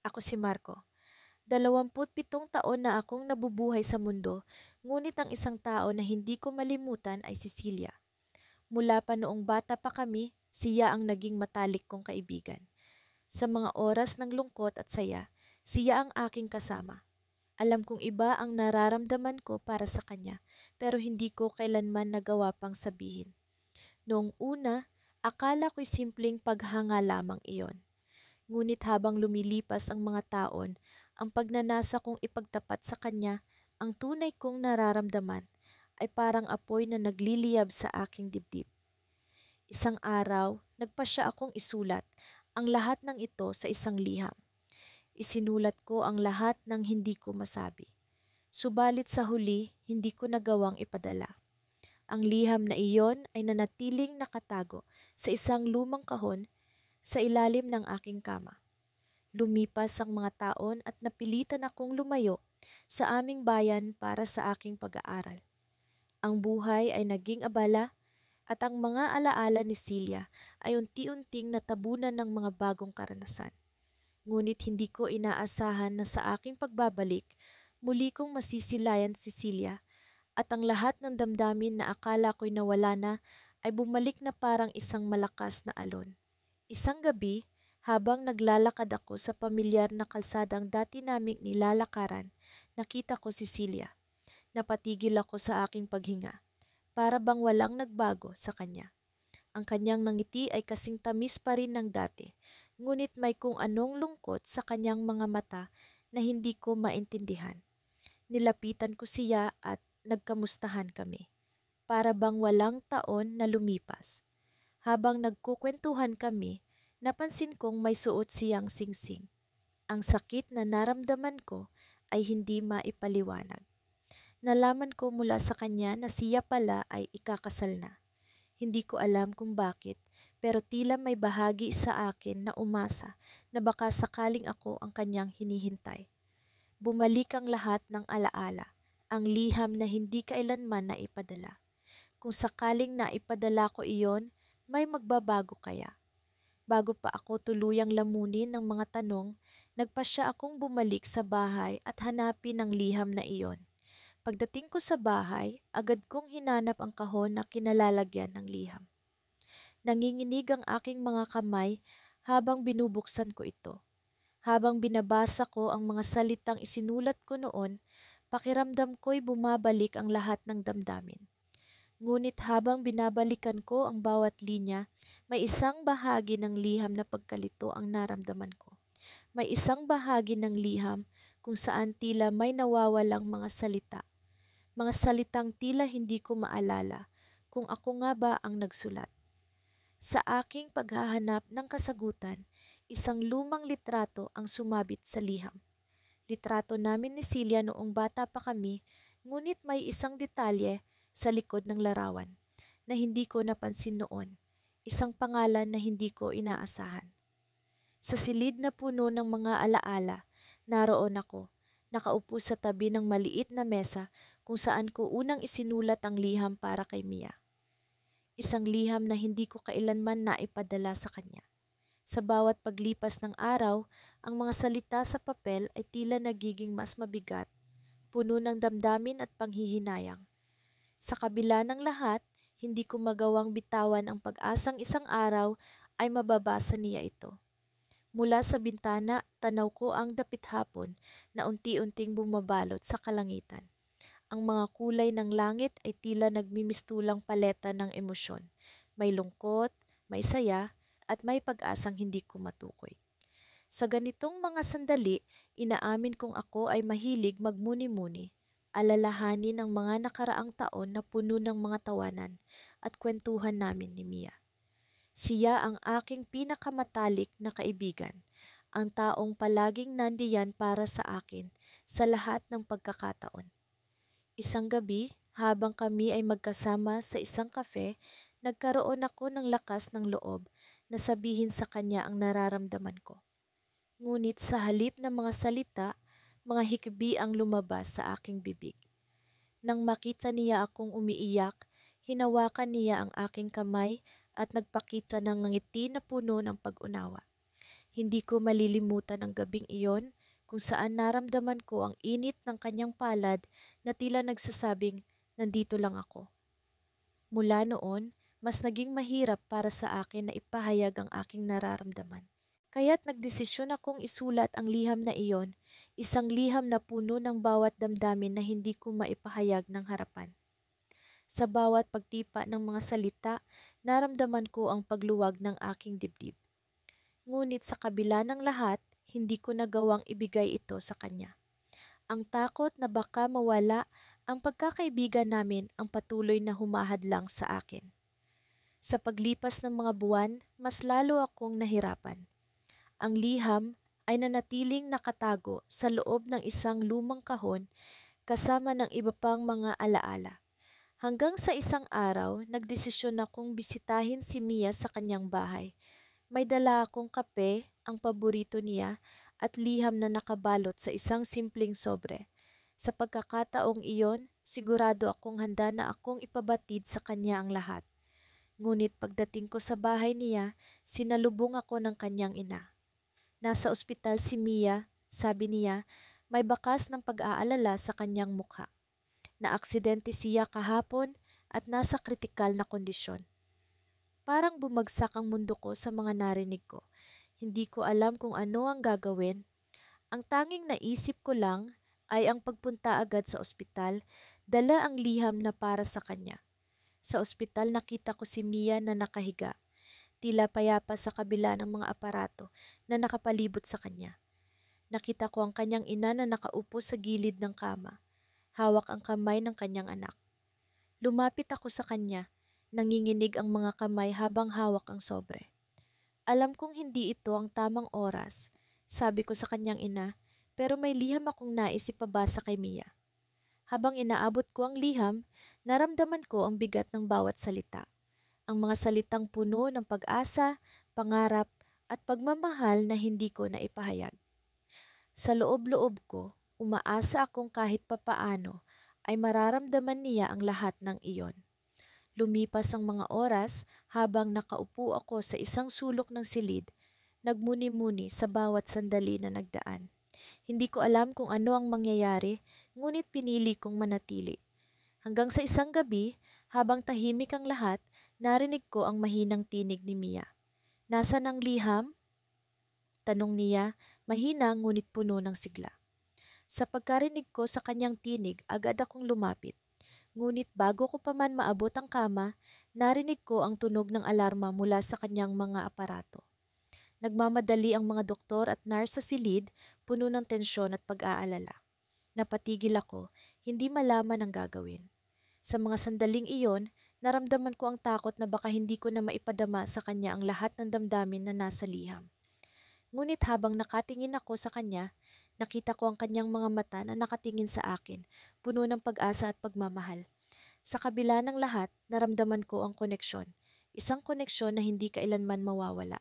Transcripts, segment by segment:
Ako si Marco. 27 taon na akong nabubuhay sa mundo, ngunit ang isang tao na hindi ko malimutan ay si Celia. Mula pa noong bata pa kami, siya ang naging matalik kong kaibigan. Sa mga oras ng lungkot at saya, siya ang aking kasama. Alam kong iba ang nararamdaman ko para sa kanya, pero hindi ko kailanman nagawa pang sabihin. Noong una, akala ko'y simpleng paghanga lamang iyon. Ngunit habang lumilipas ang mga taon, ang pagnanasa kong ipagtapat sa kanya ang tunay kong nararamdaman ay parang apoy na nagliliyab sa aking dibdib. Isang araw, nagpasya akong isulat ang lahat ng ito sa isang liham. Isinulat ko ang lahat ng hindi ko masabi. Subalit sa huli, hindi ko nagawang ipadala. Ang liham na iyon ay nanatiling nakatago sa isang lumang kahon sa ilalim ng aking kama. Lumipas ang mga taon at napilitan akong lumayo sa aming bayan para sa aking pag-aaral. Ang buhay ay naging abala at ang mga alaala ni Celia ay unti-unting natabunan ng mga bagong karanasan. Ngunit hindi ko inaasahan na sa aking pagbabalik, muli kong masisilayan si Celia at ang lahat ng damdamin na akala ko'y nawala na ay bumalik na parang isang malakas na alon. Isang gabi, habang naglalakad ako sa pamilyar na kalsadang dati naming nilalakaran, nakita ko si Celia. Napatigil ako sa aking paghinga, para bang walang nagbago sa kanya. Ang kanyang nangiti ay kasing tamis pa rin ng dati, ngunit may kung anong lungkot sa kanyang mga mata na hindi ko maintindihan. Nilapitan ko siya at nagkamustahan kami, para bang walang taon na lumipas. Habang nagkukwentuhan kami, napansin kong may suot siyang singsing. Ang sakit na naramdaman ko ay hindi maipaliwanag. Nalaman ko mula sa kanya na siya pala ay ikakasal na. Hindi ko alam kung bakit, pero tila may bahagi sa akin na umasa na baka sakaling ako ang kanyang hinihintay. Bumalik ang lahat ng alaala, ang liham na hindi kailanman naipadala. Kung sakaling naipadala ko iyon, may magbabago kaya? Bago pa ako tuluyang lamunin ng mga tanong, nagpasya akong bumalik sa bahay at hanapin ang liham na iyon. Pagdating ko sa bahay, agad kong hinanap ang kahon na kinalalagyan ng liham. Nanginginig ang aking mga kamay habang binubuksan ko ito. Habang binabasa ko ang mga salitang isinulat ko noon, pakiramdam ko'y bumabalik ang lahat ng damdamin. Ngunit habang binabalikan ko ang bawat linya, may isang bahagi ng liham na pagkalito ang naramdaman ko. May isang bahagi ng liham kung saan tila may nawawalang mga salita. Mga salitang tila hindi ko maalala kung ako nga ba ang nagsulat. Sa aking paghahanap ng kasagutan, isang lumang litrato ang sumabit sa liham. Litrato namin ni Celia noong bata pa kami, ngunit may isang detalye sa likod ng larawan na hindi ko napansin noon, isang pangalan na hindi ko inaasahan. Sa silid na puno ng mga alaala, naroon ako, nakaupo sa tabi ng maliit na mesa kung saan ko unang isinulat ang liham para kay Mia. Isang liham na hindi ko kailanman naipadala sa kanya. Sa bawat paglipas ng araw, ang mga salita sa papel ay tila nagiging mas mabigat, puno ng damdamin at panghihinayang. Sa kabila ng lahat, hindi ko magawang bitawan ang pag-asang isang araw ay mababasa niya ito. Mula sa bintana, tanaw ko ang dapit hapon na unti-unting bumabalot sa kalangitan. Ang mga kulay ng langit ay tila nagmimistulang paleta ng emosyon. May lungkot, may saya, at may pag-asang hindi ko matukoy. Sa ganitong mga sandali, inaamin kong ako ay mahilig magmuni-muni, alalahanin ang mga nakaraang taon na puno ng mga tawanan at kwentuhan namin ni Mia. Siya ang aking pinakamatalik na kaibigan, ang taong palaging nandiyan para sa akin sa lahat ng pagkakataon. Isang gabi, habang kami ay magkasama sa isang kafe, nagkaroon ako ng lakas ng loob na sabihin sa kanya ang nararamdaman ko. Ngunit sa halip ng mga salita, mga hikbi ang lumabas sa aking bibig. Nang makita niya akong umiiyak, hinawakan niya ang aking kamay at nagpakita ng ngiti na puno ng pag-unawa. Hindi ko malilimutan ang gabing iyon kung saan naramdaman ko ang init ng kanyang palad na tila nagsasabing, nandito lang ako. Mula noon, mas naging mahirap para sa akin na ipahayag ang aking nararamdaman. Kaya't nagdesisyon akong isulat ang liham na iyon, isang liham na puno ng bawat damdamin na hindi ko maipahayag ng harapan. Sa bawat pagtipa ng mga salita, naramdaman ko ang pagluwag ng aking dibdib. Ngunit sa kabila ng lahat, hindi ko nagawang ibigay ito sa kanya. Ang takot na baka mawala ang pagkakaibigan namin ang patuloy na humahadlang sa akin. Sa paglipas ng mga buwan, mas lalo akong nahirapan. Ang liham ay nanatiling nakatago sa loob ng isang lumang kahon kasama ng iba pang mga alaala. Hanggang sa isang araw, nagdesisyon akong bisitahin si Mia sa kanyang bahay. May dala akong kape, ang paborito niya, at liham na nakabalot sa isang simpleng sobre. Sa pagkakataong iyon, sigurado akong handa na akong ipabatid sa kanya ang lahat. Ngunit pagdating ko sa bahay niya, sinalubong ako ng kanyang ina. Nasa ospital si Mia, sabi niya, may bakas ng pag-aalala sa kanyang mukha. Naaksidente siya kahapon at nasa kritikal na kondisyon. Parang bumagsak ang mundo ko sa mga narinig ko. Hindi ko alam kung ano ang gagawin. Ang tanging naisip ko lang ay ang pagpunta agad sa ospital, dala ang liham na para sa kanya. Sa ospital nakita ko si Mia na nakahiga, tila payapa sa kabila ng mga aparato na nakapalibot sa kanya. Nakita ko ang kanyang ina na nakaupo sa gilid ng kama, hawak ang kamay ng kanyang anak. Lumapit ako sa kanya, nanginginig ang mga kamay habang hawak ang sobre. Alam kong hindi ito ang tamang oras, sabi ko sa kanyang ina, pero may liham akong nais ipabasa kay Mia. Habang inaabot ko ang liham, naramdaman ko ang bigat ng bawat salita. Ang mga salitang puno ng pag-asa, pangarap, at pagmamahal na hindi ko naipahayag. Sa loob-loob ko, umaasa akong kahit papaano ay mararamdaman niya ang lahat ng iyon. Lumipas ang mga oras habang nakaupo ako sa isang sulok ng silid, nagmuni-muni sa bawat sandali na nagdaan. Hindi ko alam kung ano ang mangyayari, ngunit pinili kong manatili. Hanggang sa isang gabi, habang tahimik ang lahat, narinig ko ang mahinang tinig ni Mia. "Nasaan ang liham?" Tanong niya, mahina ngunit puno ng sigla. Sa pagkarinig ko sa kanyang tinig, agad akong lumapit. Ngunit bago ko pa man maabot ang kama, narinig ko ang tunog ng alarma mula sa kanyang mga aparato. Nagmamadali ang mga doktor at nurse sa silid, puno ng tensyon at pag-aalala. Napatigil ako, hindi malaman ang gagawin. Sa mga sandaling iyon, naramdaman ko ang takot na baka hindi ko na maipadama sa kanya ang lahat ng damdamin na nasa liham. Ngunit habang nakatingin ako sa kanya, nakita ko ang kanyang mga mata na nakatingin sa akin, puno ng pag-asa at pagmamahal. Sa kabila ng lahat, naramdaman ko ang koneksyon. Isang koneksyon na hindi kailanman mawawala.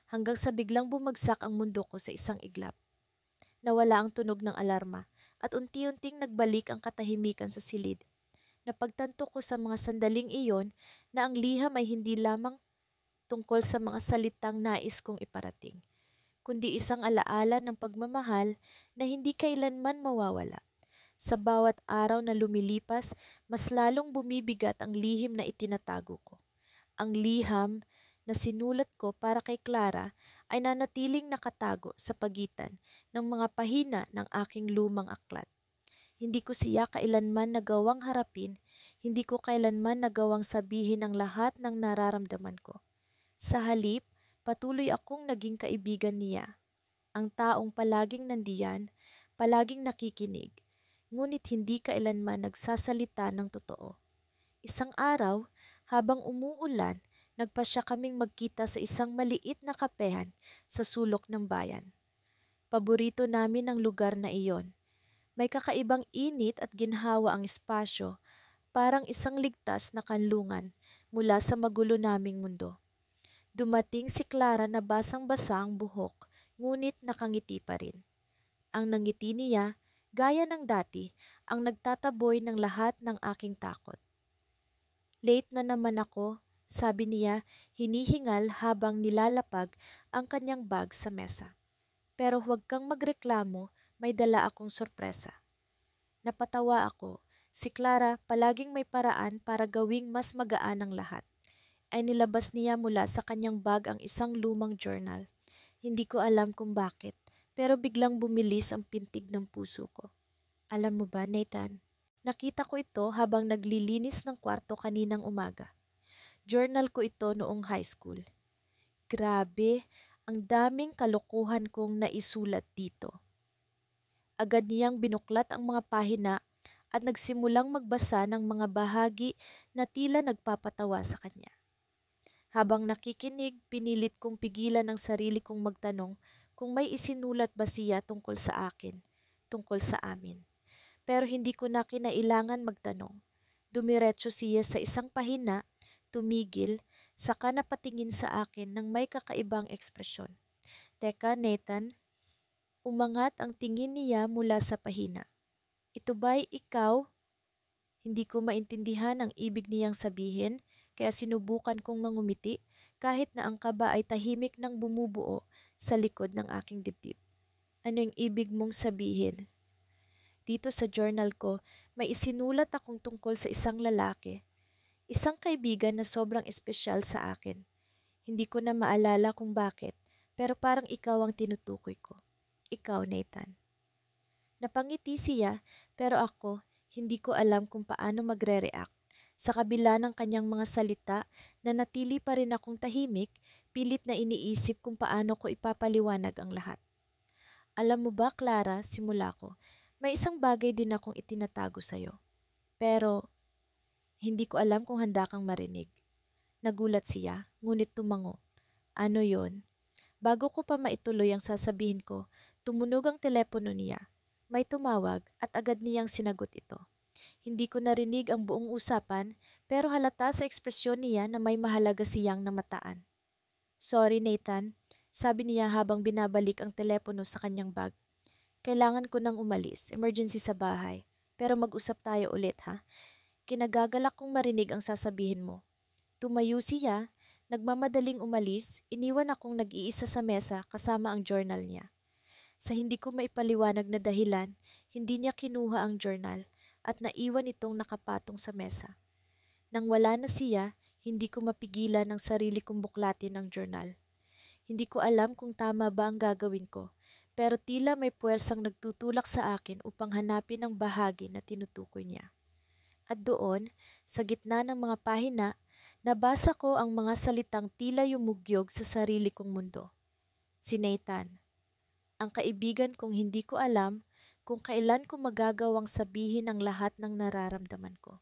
Hanggang sa biglang bumagsak ang mundo ko sa isang iglap. Nawala ang tunog ng alarma at unti-unting nagbalik ang katahimikan sa silid. Napagtanto ko sa mga sandaling iyon na ang liham ay hindi lamang tungkol sa mga salitang nais kong iparating, kundi isang alaala ng pagmamahal na hindi kailanman mawawala. Sa bawat araw na lumilipas, mas lalong bumibigat ang lihim na itinatago ko. Ang liham na sinulat ko para kay Clara ay nanatiling nakatago sa pagitan ng mga pahina ng aking lumang aklat. Hindi ko siya kailanman nagawang harapin, hindi ko kailanman nagawang sabihin ang lahat ng nararamdaman ko. Sa halip, patuloy akong naging kaibigan niya, ang taong palaging nandiyan, palaging nakikinig, ngunit hindi kailanman nagsasalita ng totoo. Isang araw, habang umuulan, nagpasya kaming magkita sa isang maliit na kapehan sa sulok ng bayan. Paborito namin ang lugar na iyon. May kakaibang init at ginhawa ang espasyo, parang isang ligtas na kanlungan mula sa magulo naming mundo. Dumating si Clara na basang-basa ang buhok, ngunit nakangiti pa rin. Ang nangiti niya, gaya ng dati, ang nagtataboy ng lahat ng aking takot. Late na naman ako, sabi niya hinihingal habang nilalapag ang kanyang bag sa mesa. Pero huwag kang magreklamo, may dala akong sorpresa. Napatawa ako. Si Clara palaging may paraan para gawing mas magaan ang lahat. Ay nilabas niya mula sa kanyang bag ang isang lumang journal. Hindi ko alam kung bakit, pero biglang bumilis ang pintig ng puso ko. Alam mo ba, Nathan? Nakita ko ito habang naglilinis ng kwarto kaninang umaga. Journal ko ito noong high school. Grabe, ang daming kalokohan kong naisulat dito. Agad niyang binuklat ang mga pahina at nagsimulang magbasa ng mga bahagi na tila nagpapatawa sa kanya. Habang nakikinig, pinilit kong pigilan ang sarili kong magtanong kung may isinulat ba siya tungkol sa akin, tungkol sa amin. Pero hindi ko na kinailangan magtanong. Dumiretso siya sa isang pahina, tumigil, saka napatingin sa akin ng may kakaibang ekspresyon. Teka, Nathan, umangat ang tingin niya mula sa pahina. Ito ba'y ikaw? Hindi ko maintindihan ang ibig niyang sabihin, kaya sinubukan kong mangumiti kahit na ang kaba ay tahimik nang bumubuo sa likod ng aking dibdib. Ano yung ibig mong sabihin? Dito sa journal ko, may isinulat akong tungkol sa isang lalaki, isang kaibigan na sobrang espesyal sa akin. Hindi ko na maalala kung bakit, pero parang ikaw ang tinutukoy ko. Ikaw, Nathan. Napangiti siya, pero ako, hindi ko alam kung paano magre-react. Sa kabila ng kanyang mga salita, nanatili pa rin akong tahimik, pilit na iniisip kung paano ko ipapaliwanag ang lahat. Alam mo ba, Clara, simula ko, may isang bagay din akong itinatago sa'yo. Pero, hindi ko alam kung handa kang marinig. Nagulat siya, ngunit tumango. Ano yon? Bago ko pa maituloy ang sasabihin ko, tumunog ang telepono niya. May tumawag at agad niyang sinagot ito. Hindi ko narinig ang buong usapan, pero halata sa ekspresyon niya na may mahalaga siyang namataan. Sorry, Nathan, sabi niya habang binabalik ang telepono sa kanyang bag. Kailangan ko nang umalis, emergency sa bahay. Pero mag-usap tayo ulit, ha? Kinagagalak kong marinig ang sasabihin mo. Tumayo siya, nagmamadaling umalis, iniwan akong nag-iisa sa mesa kasama ang journal niya. Sa hindi ko maipaliwanag na dahilan, hindi niya kinuha ang journal at naiwan itong nakapatong sa mesa. Nang wala na siya, hindi ko mapigilan ang sarili kong buklatin ang journal. Hindi ko alam kung tama ba ang gagawin ko, pero tila may puwersang nagtutulak sa akin upang hanapin ang bahagi na tinutukoy niya. At doon, sa gitna ng mga pahina, nabasa ko ang mga salitang tila yumugyog sa sarili kong mundo. Si Nathan, ang kaibigan kong hindi ko alam kung kailan ko magagawang sabihin ang lahat ng nararamdaman ko.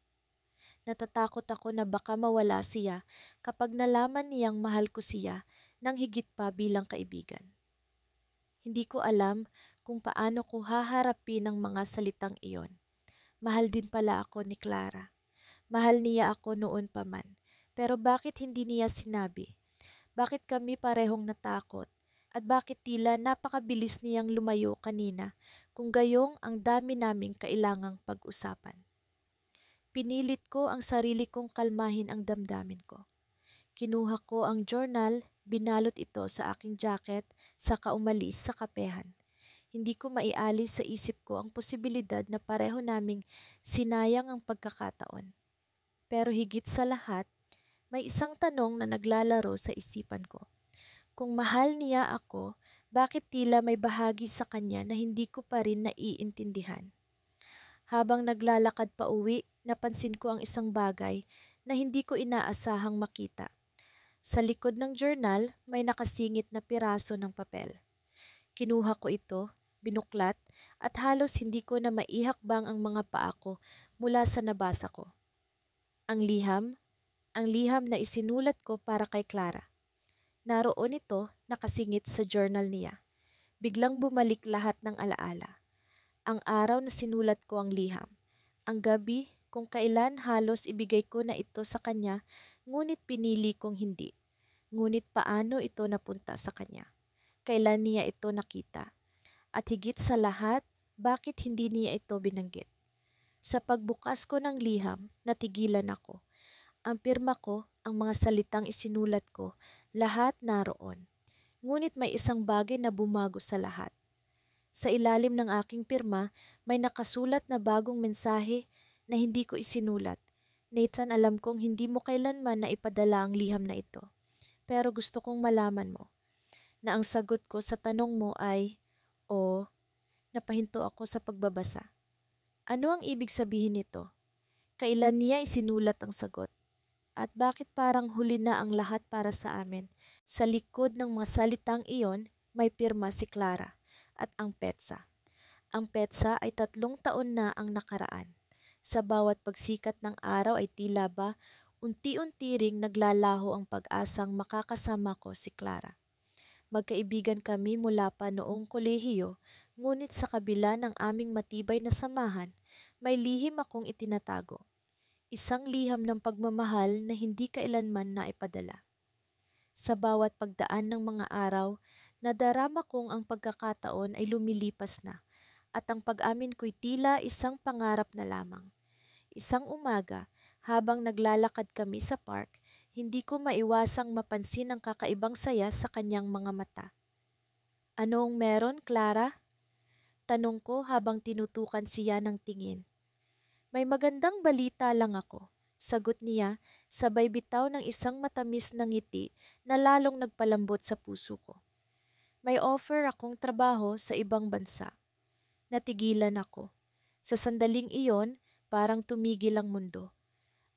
Natatakot ako na baka mawala siya kapag nalaman niyang mahal ko siya nang higit pa bilang kaibigan. Hindi ko alam kung paano ko haharapin ang mga salitang iyon. Mahal din pala ako ni Clara. Mahal niya ako noon pa man. Pero bakit hindi niya sinabi? Bakit kami parehong natakot? At bakit tila napakabilis niyang lumayo kanina kung gayong ang dami naming kailangang pag-usapan? Pinilit ko ang sarili kong kalmahin ang damdamin ko. Kinuha ko ang journal, binalot ito sa aking jacket, saka umalis sa kapehan. Hindi ko maialis sa isip ko ang posibilidad na pareho naming sinayang ang pagkakataon. Pero higit sa lahat, may isang tanong na naglalaro sa isipan ko. Kung mahal niya ako, bakit tila may bahagi sa kanya na hindi ko pa rin naiintindihan? Habang naglalakad pa uwi, napansin ko ang isang bagay na hindi ko inaasahang makita. Sa likod ng journal, may nakasingit na piraso ng papel. Kinuha ko ito, binuklat, at halos hindi ko na maihakbang ang mga paa ko mula sa nabasa ko. Ang liham na isinulat ko para kay Clara. Naroon ito nakasingit sa journal niya. Biglang bumalik lahat ng alaala. Ang araw na sinulat ko ang liham. Ang gabi kung kailan halos ibigay ko na ito sa kanya, ngunit pinili kong hindi. Ngunit paano ito napunta sa kanya? Kailan niya ito nakita? At higit sa lahat, bakit hindi niya ito binanggit? Sa pagbukas ko ng liham, natigilan ako. Ang pirma ko, ang mga salitang isinulat ko, lahat naroon. Ngunit may isang bagay na bumago sa lahat. Sa ilalim ng aking pirma, may nakasulat na bagong mensahe na hindi ko isinulat. Nathan, alam kong hindi mo kailanman na ipadala ang liham na ito. Pero gusto kong malaman mo na ang sagot ko sa tanong mo ay, o, napahinto ako sa pagbabasa. Ano ang ibig sabihin nito? Kailan niya isinulat ang sagot? At bakit parang huli na ang lahat para sa amin? Sa likod ng mga salitang iyon, may pirma si Clara at ang petsa. Ang petsa ay 3 taon na ang nakaraan. Sa bawat pagsikat ng araw ay tila ba unti-unti ring naglalaho ang pag-asang makakasama ko si Clara. Magkaibigan kami mula pa noong kolehiyo, ngunit sa kabila ng aming matibay na samahan, may lihim akong itinatago. Isang liham ng pagmamahal na hindi kailanman naipadala. Sa bawat pagdaan ng mga araw, nadarama kong ang pagkakataon ay lumilipas na at ang pag-amin ko'y tila isang pangarap na lamang. Isang umaga, habang naglalakad kami sa park, hindi ko maiwasang mapansin ang kakaibang saya sa kanyang mga mata. Anong meron, Clara? Tanong ko habang tinutukan siya ng tingin. May magandang balita lang ako, sagot niya, sabay bitaw ng isang matamis na ngiti na lalong nagpalambot sa puso ko. May offer akong trabaho sa ibang bansa. Natigilan ako. Sa sandaling iyon, parang tumigil ang mundo.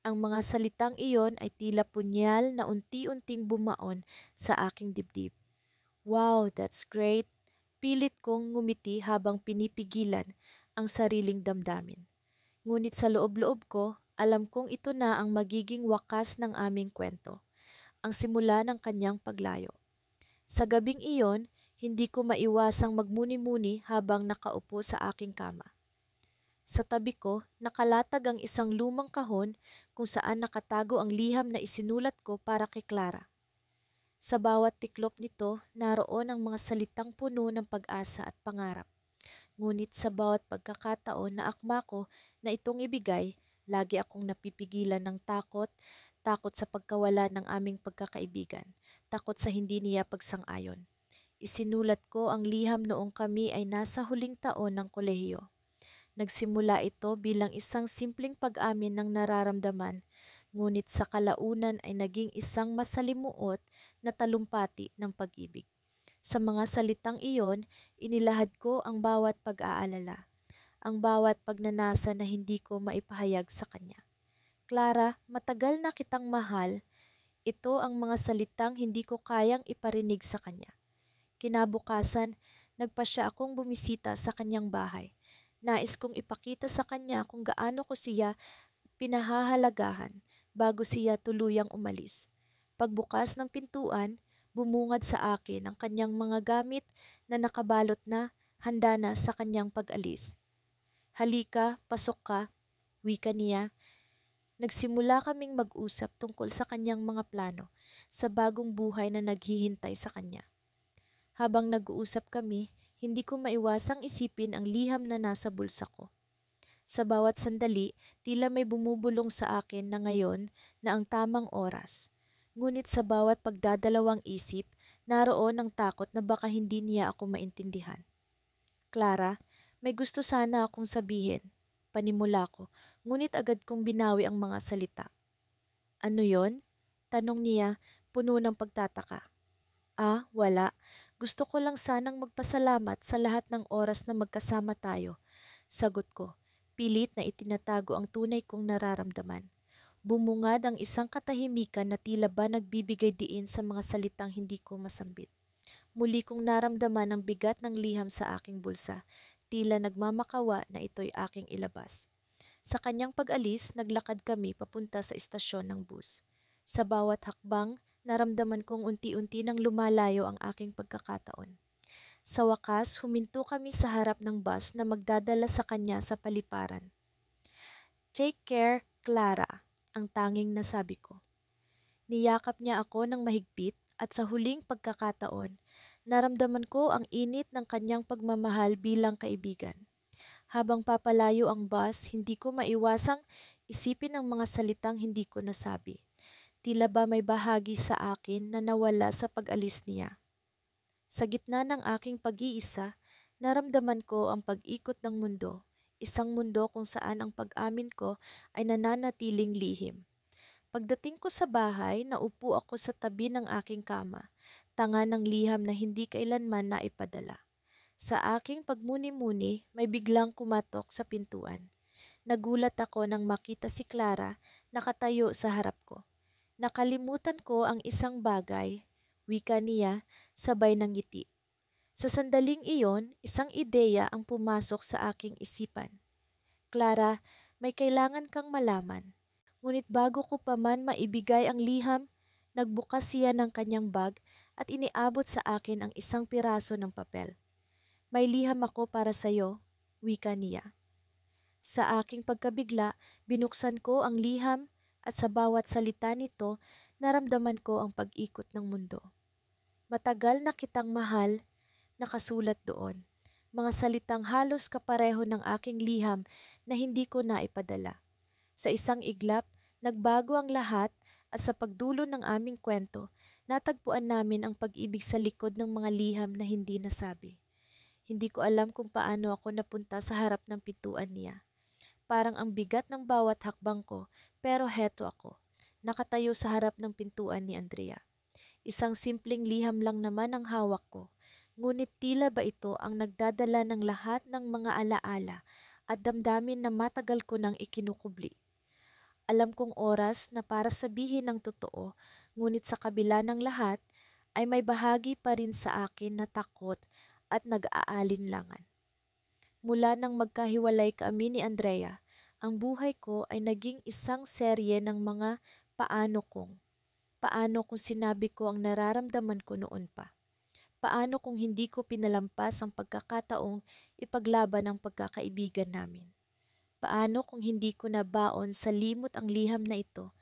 Ang mga salitang iyon ay tila punyal na unti-unting bumaon sa aking dibdib. Wow, that's great! Pilit kong ngumiti habang pinipigilan ang sariling damdamin. Ngunit sa loob-loob ko, alam kong ito na ang magiging wakas ng aming kwento, ang simula ng kanyang paglayo. Sa gabing iyon, hindi ko maiwasang magmuni-muni habang nakaupo sa aking kama. Sa tabi ko, nakalatag ang isang lumang kahon kung saan nakatago ang liham na isinulat ko para kay Clara. Sa bawat tiklop nito, naroon ang mga salitang puno ng pag-asa at pangarap. Ngunit sa bawat pagkakataon na akma ko na itong ibigay, lagi akong napipigilan ng takot, takot sa pagkawala ng aming pagkakaibigan, takot sa hindi niya pagsang-ayon. Isinulat ko ang liham noong kami ay nasa huling taon ng kolehiyo. Nagsimula ito bilang isang simpleng pag-amin ng nararamdaman, ngunit sa kalaunan ay naging isang masalimuot na talumpati ng pag-ibig. Sa mga salitang iyon, inilahad ko ang bawat pag-aalala, ang bawat pagnanasa na hindi ko maipahayag sa kanya. Clara, matagal na kitang mahal. Ito ang mga salitang hindi ko kayang iparinig sa kanya. Kinabukasan, nagpasya akong bumisita sa kanyang bahay. Nais kong ipakita sa kanya kung gaano ko siya pinahahalagahan bago siya tuluyang umalis. Pagbukas ng pintuan, bumungad sa akin ang kanyang mga gamit na nakabalot na, handa na sa kanyang pag-alis. Halika, pasok ka, wika niya. Nagsimula kaming mag-usap tungkol sa kanyang mga plano sa bagong buhay na naghihintay sa kanya. Habang nag-uusap kami, hindi ko maiwasang isipin ang liham na nasa bulsa ko. Sa bawat sandali, tila may bumubulong sa akin na ngayon na ang tamang oras. Ngunit sa bawat pagdadalawang isip, naroon ang takot na baka hindi niya ako maintindihan. Clara, may gusto sana akong sabihin. Panimula ko, ngunit agad kong binawi ang mga salita. Ano yon? Tanong niya, puno ng pagtataka. Wala. Gusto ko lang sanang magpasalamat sa lahat ng oras na magkasama tayo. Sagot ko, pilit na itinatago ang tunay kong nararamdaman. Bumungad ang isang katahimikan na tila ba nagbibigay diin sa mga salitang hindi ko masambit. Muli kong naramdaman ang bigat ng liham sa aking bulsa, tila nagmamakawa na ito'y aking ilabas. Sa kanyang pag-alis, naglakad kami papunta sa istasyon ng bus. Sa bawat hakbang, naramdaman kong unti-unti nang lumalayo ang aking pagkakataon. Sa wakas, huminto kami sa harap ng bus na magdadala sa kanya sa paliparan. Take care, Clara, ang tanging nasabi ko. Niyakap niya ako ng mahigpit at sa huling pagkakataon, naramdaman ko ang init ng kanyang pagmamahal bilang kaibigan. Habang papalayo ang bus, hindi ko maiwasang isipin ang mga salitang hindi ko nasabi. Tila ba may bahagi sa akin na nawala sa pag-alis niya. Sa gitna ng aking pag-iisa, naramdaman ko ang pag-ikot ng mundo, isang mundo kung saan ang pag-amin ko ay nananatiling lihim. Pagdating ko sa bahay, naupo ako sa tabi ng aking kama, tanga ng liham na hindi kailanman naipadala. Sa aking pagmuni-muni, may biglang kumatok sa pintuan. Nagulat ako nang makita si Clara nakatayo sa harap ko. Nakalimutan ko ang isang bagay, wika niya, sabay ng ngiti. Sa sandaling iyon, isang ideya ang pumasok sa aking isipan. Clara, may kailangan kang malaman. Ngunit bago ko pa man maibigay ang liham, nagbukas siya ng kanyang bag at iniabot sa akin ang isang piraso ng papel. May liham ako para sa'yo, wika niya. Sa aking pagkabigla, binuksan ko ang liham at sa bawat salita nito, naramdaman ko ang pag-ikot ng mundo. Matagal na kitang mahal, nakasulat doon. Mga salitang halos kapareho ng aking liham na hindi ko naipadala. Sa isang iglap, nagbago ang lahat at sa pagdulo ng aming kwento, natagpuan namin ang pag-ibig sa likod ng mga liham na hindi nasabi. Hindi ko alam kung paano ako napunta sa harap ng pintuan niya. Parang ang bigat ng bawat hakbang ko, pero heto ako. Nakatayo sa harap ng pintuan ni Andrea. Isang simpleng liham lang naman ang hawak ko. Ngunit tila ba ito ang nagdadala ng lahat ng mga alaala at damdamin na matagal ko nang ikinukubli. Alam kong oras na para sabihin ang totoo, ngunit sa kabila ng lahat ay may bahagi pa rin sa akin na takot at nag-aalinlangan. Mula nang magkahiwalay kami ni Andrea, ang buhay ko ay naging isang serye ng mga paano kung. Paano kung sinabi ko ang nararamdaman ko noon pa? Paano kung hindi ko pinalampas ang pagkakataong ipaglaban ang pagkakaibigan namin? Paano kung hindi ko nabaon sa limot ang liham na ito,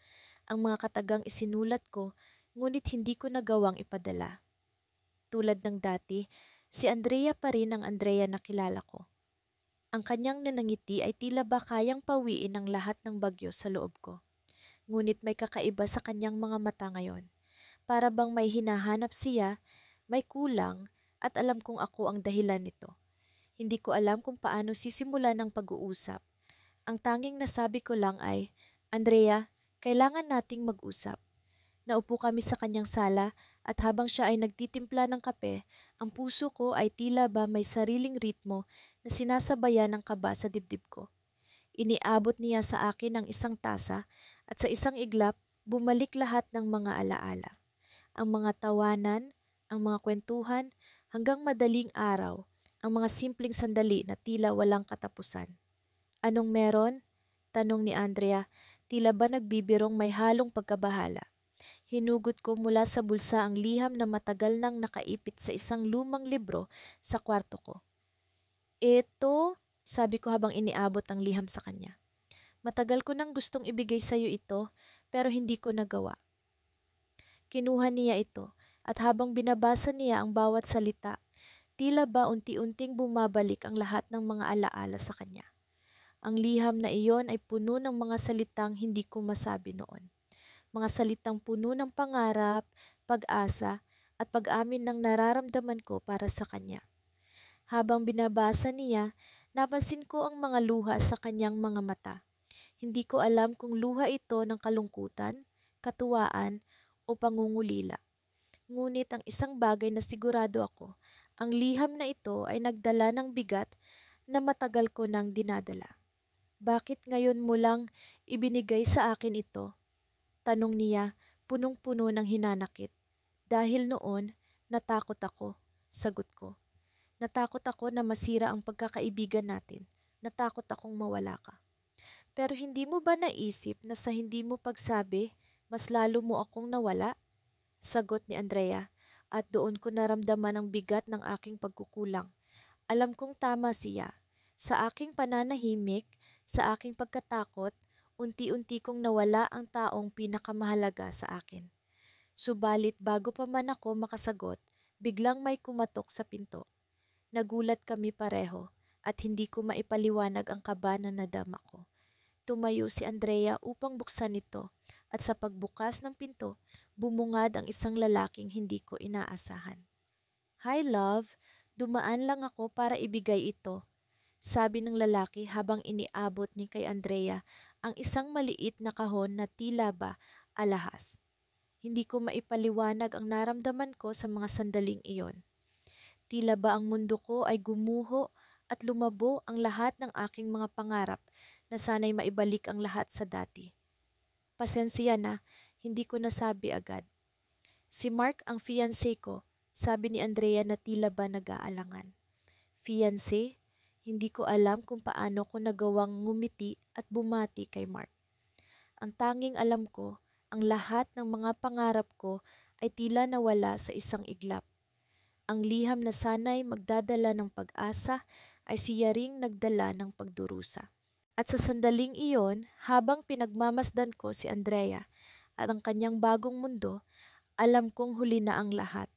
ang mga katagang isinulat ko, ngunit hindi ko nagawang ipadala? Tulad ng dati, si Andrea pa rin ang Andrea na kilala ko. Ang kanyang nanangiti ay tila ba kayang pawiin ang lahat ng bagyo sa loob ko. Ngunit may kakaiba sa kanyang mga mata ngayon. Para bang may hinahanap siya, may kulang, at alam kong ako ang dahilan nito. Hindi ko alam kung paano sisimulan ang pag-uusap. Ang tanging nasabi ko lang ay, Andrea, kailangan nating mag-usap. Naupo kami sa kanyang sala at habang siya ay nagtitimpla ng kape, ang puso ko ay tila ba may sariling ritmo na sinasabayan ng kaba sa dibdib ko. Iniabot niya sa akin ang isang tasa at sa isang iglap, bumalik lahat ng mga alaala. Ang mga tawanan, ang mga kwentuhan, hanggang madaling araw, ang mga simpleng sandali na tila walang katapusan. Anong meron? Tanong ni Andrea, tila ba nagbibirong may halong pagkabahala. Hinugot ko mula sa bulsa ang liham na matagal nang nakaipit sa isang lumang libro sa kwarto ko. Ito, sabi ko habang iniabot ang liham sa kanya. Matagal ko nang gustong ibigay sa iyo ito, pero hindi ko nagawa. Kinuha niya ito, at habang binabasa niya ang bawat salita, tila ba unti-unting bumabalik ang lahat ng mga alaala sa kanya. Ang liham na iyon ay puno ng mga salitang hindi ko masabi noon. Mga salitang puno ng pangarap, pag-asa, at pag-amin ng nararamdaman ko para sa kanya. Habang binabasa niya, napansin ko ang mga luha sa kanyang mga mata. Hindi ko alam kung luha ito ng kalungkutan, katuwaan, o pangungulila. Ngunit ang isang bagay na sigurado ako, ang liham na ito ay nagdala ng bigat na matagal ko nang dinadala. Bakit ngayon mo lang ibinigay sa akin ito? Tanong niya, punong-puno ng hinanakit. Dahil noon, natakot ako, sagot ko. Natakot ako na masira ang pagkakaibigan natin. Natakot akong mawala ka. Pero hindi mo ba naisip na sa hindi mo pagsabi, mas lalo mo akong nawala? Sagot ni Andrea, at doon ko naramdaman ang bigat ng aking pagkukulang. Alam kong tama siya. Sa aking pananahimik, sa aking pagkatakot, unti-unti kong nawala ang taong pinakamahalaga sa akin. Subalit bago pa man ako makasagot, biglang may kumatok sa pinto. Nagulat kami pareho at hindi ko maipaliwanag ang kaba na nadama ko. Tumayo si Andrea upang buksan ito at sa pagbukas ng pinto, bumungad ang isang lalaking hindi ko inaasahan. "Hi love, dumaan lang ako para ibigay ito," sabi ng lalaki habang iniabot ni kay Andrea ang isang maliit na kahon na tila ba alahas. Hindi ko maipaliwanag ang naramdaman ko sa mga sandaling iyon. Tila ba ang mundo ko ay gumuho at lumabo ang lahat ng aking mga pangarap na sana'y maibalik ang lahat sa dati. Pasensya na, hindi ko nasabi agad. "Si Mark ang fiancé ko," sabi ni Andrea na tila ba nag-aalangan. Fiancé? Hindi ko alam kung paano ko nagawang ngumiti at bumati kay Mark. Ang tanging alam ko, ang lahat ng mga pangarap ko ay tila nawala sa isang iglap. Ang liham na sana'y magdadala ng pag-asa ay siya ring nagdala ng pagdurusa. At sa sandaling iyon, habang pinagmamasdan ko si Andrea at ang kanyang bagong mundo, alam kong huli na ang lahat.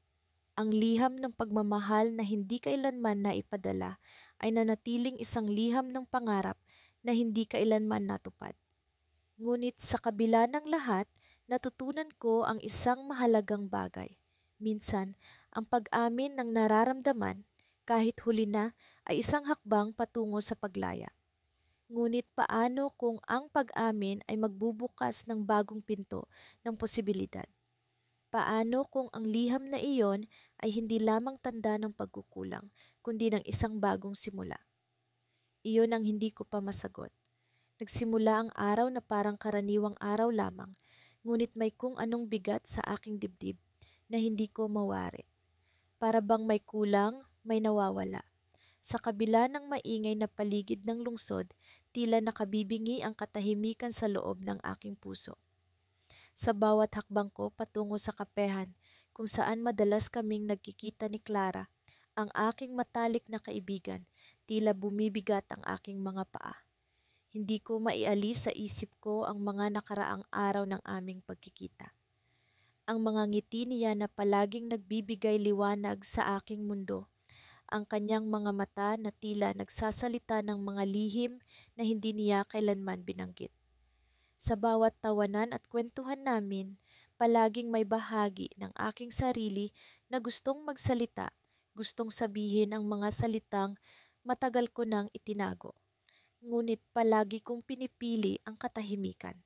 Ang liham ng pagmamahal na hindi kailanman naipadala ay nanatiling isang liham ng pangarap na hindi kailanman natupad. Ngunit sa kabila ng lahat, natutunan ko ang isang mahalagang bagay. Minsan, ang pag-amin ng nararamdaman, kahit huli na, ay isang hakbang patungo sa paglaya. Ngunit paano kung ang pag-amin ay magbubukas ng bagong pinto ng posibilidad? Paano kung ang liham na iyon ay hindi lamang tanda ng pagkukulang, kundi ng isang bagong simula? Iyon ang hindi ko pa masagot. Nagsimula ang araw na parang karaniwang araw lamang, ngunit may kung anong bigat sa aking dibdib na hindi ko mawari. Para bang may kulang, may nawawala. Sa kabila ng maingay na paligid ng lungsod, tila nakabibingi ang katahimikan sa loob ng aking puso. Sa bawat hakbang ko patungo sa kapehan, kung saan madalas kaming nagkikita ni Clara, ang aking matalik na kaibigan, tila bumibigat ang aking mga paa. Hindi ko maialis sa isip ko ang mga nakaraang araw ng aming pagkikita. Ang mga ngiti niya na palaging nagbibigay liwanag sa aking mundo. Ang kanyang mga mata na tila nagsasalita ng mga lihim na hindi niya kailanman binanggit. Sa bawat tawanan at kwentuhan namin, palaging may bahagi ng aking sarili na gustong magsalita, gustong sabihin ang mga salitang matagal ko nang itinago. Ngunit palagi kong pinipili ang katahimikan.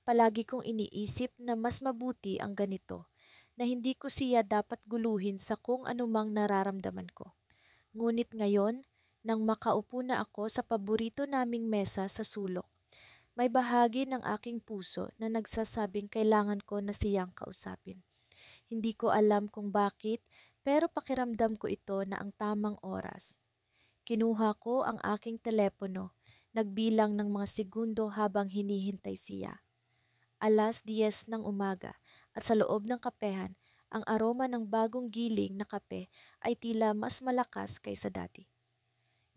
Palagi kong iniisip na mas mabuti ang ganito, na hindi ko siya dapat guluhin sa kung anumang nararamdaman ko. Ngunit ngayon, nang makaupo na ako sa paborito naming mesa sa sulok, may bahagi ng aking puso na nagsasabing kailangan ko na siyang kausapin. Hindi ko alam kung bakit, pero pakiramdam ko ito na ang tamang oras. Kinuha ko ang aking telepono, nagbilang ng mga segundo habang hinihintay siya. 10:00 ng umaga at sa loob ng kapehan, ang aroma ng bagong giling na kape ay tila mas malakas kaysa dati.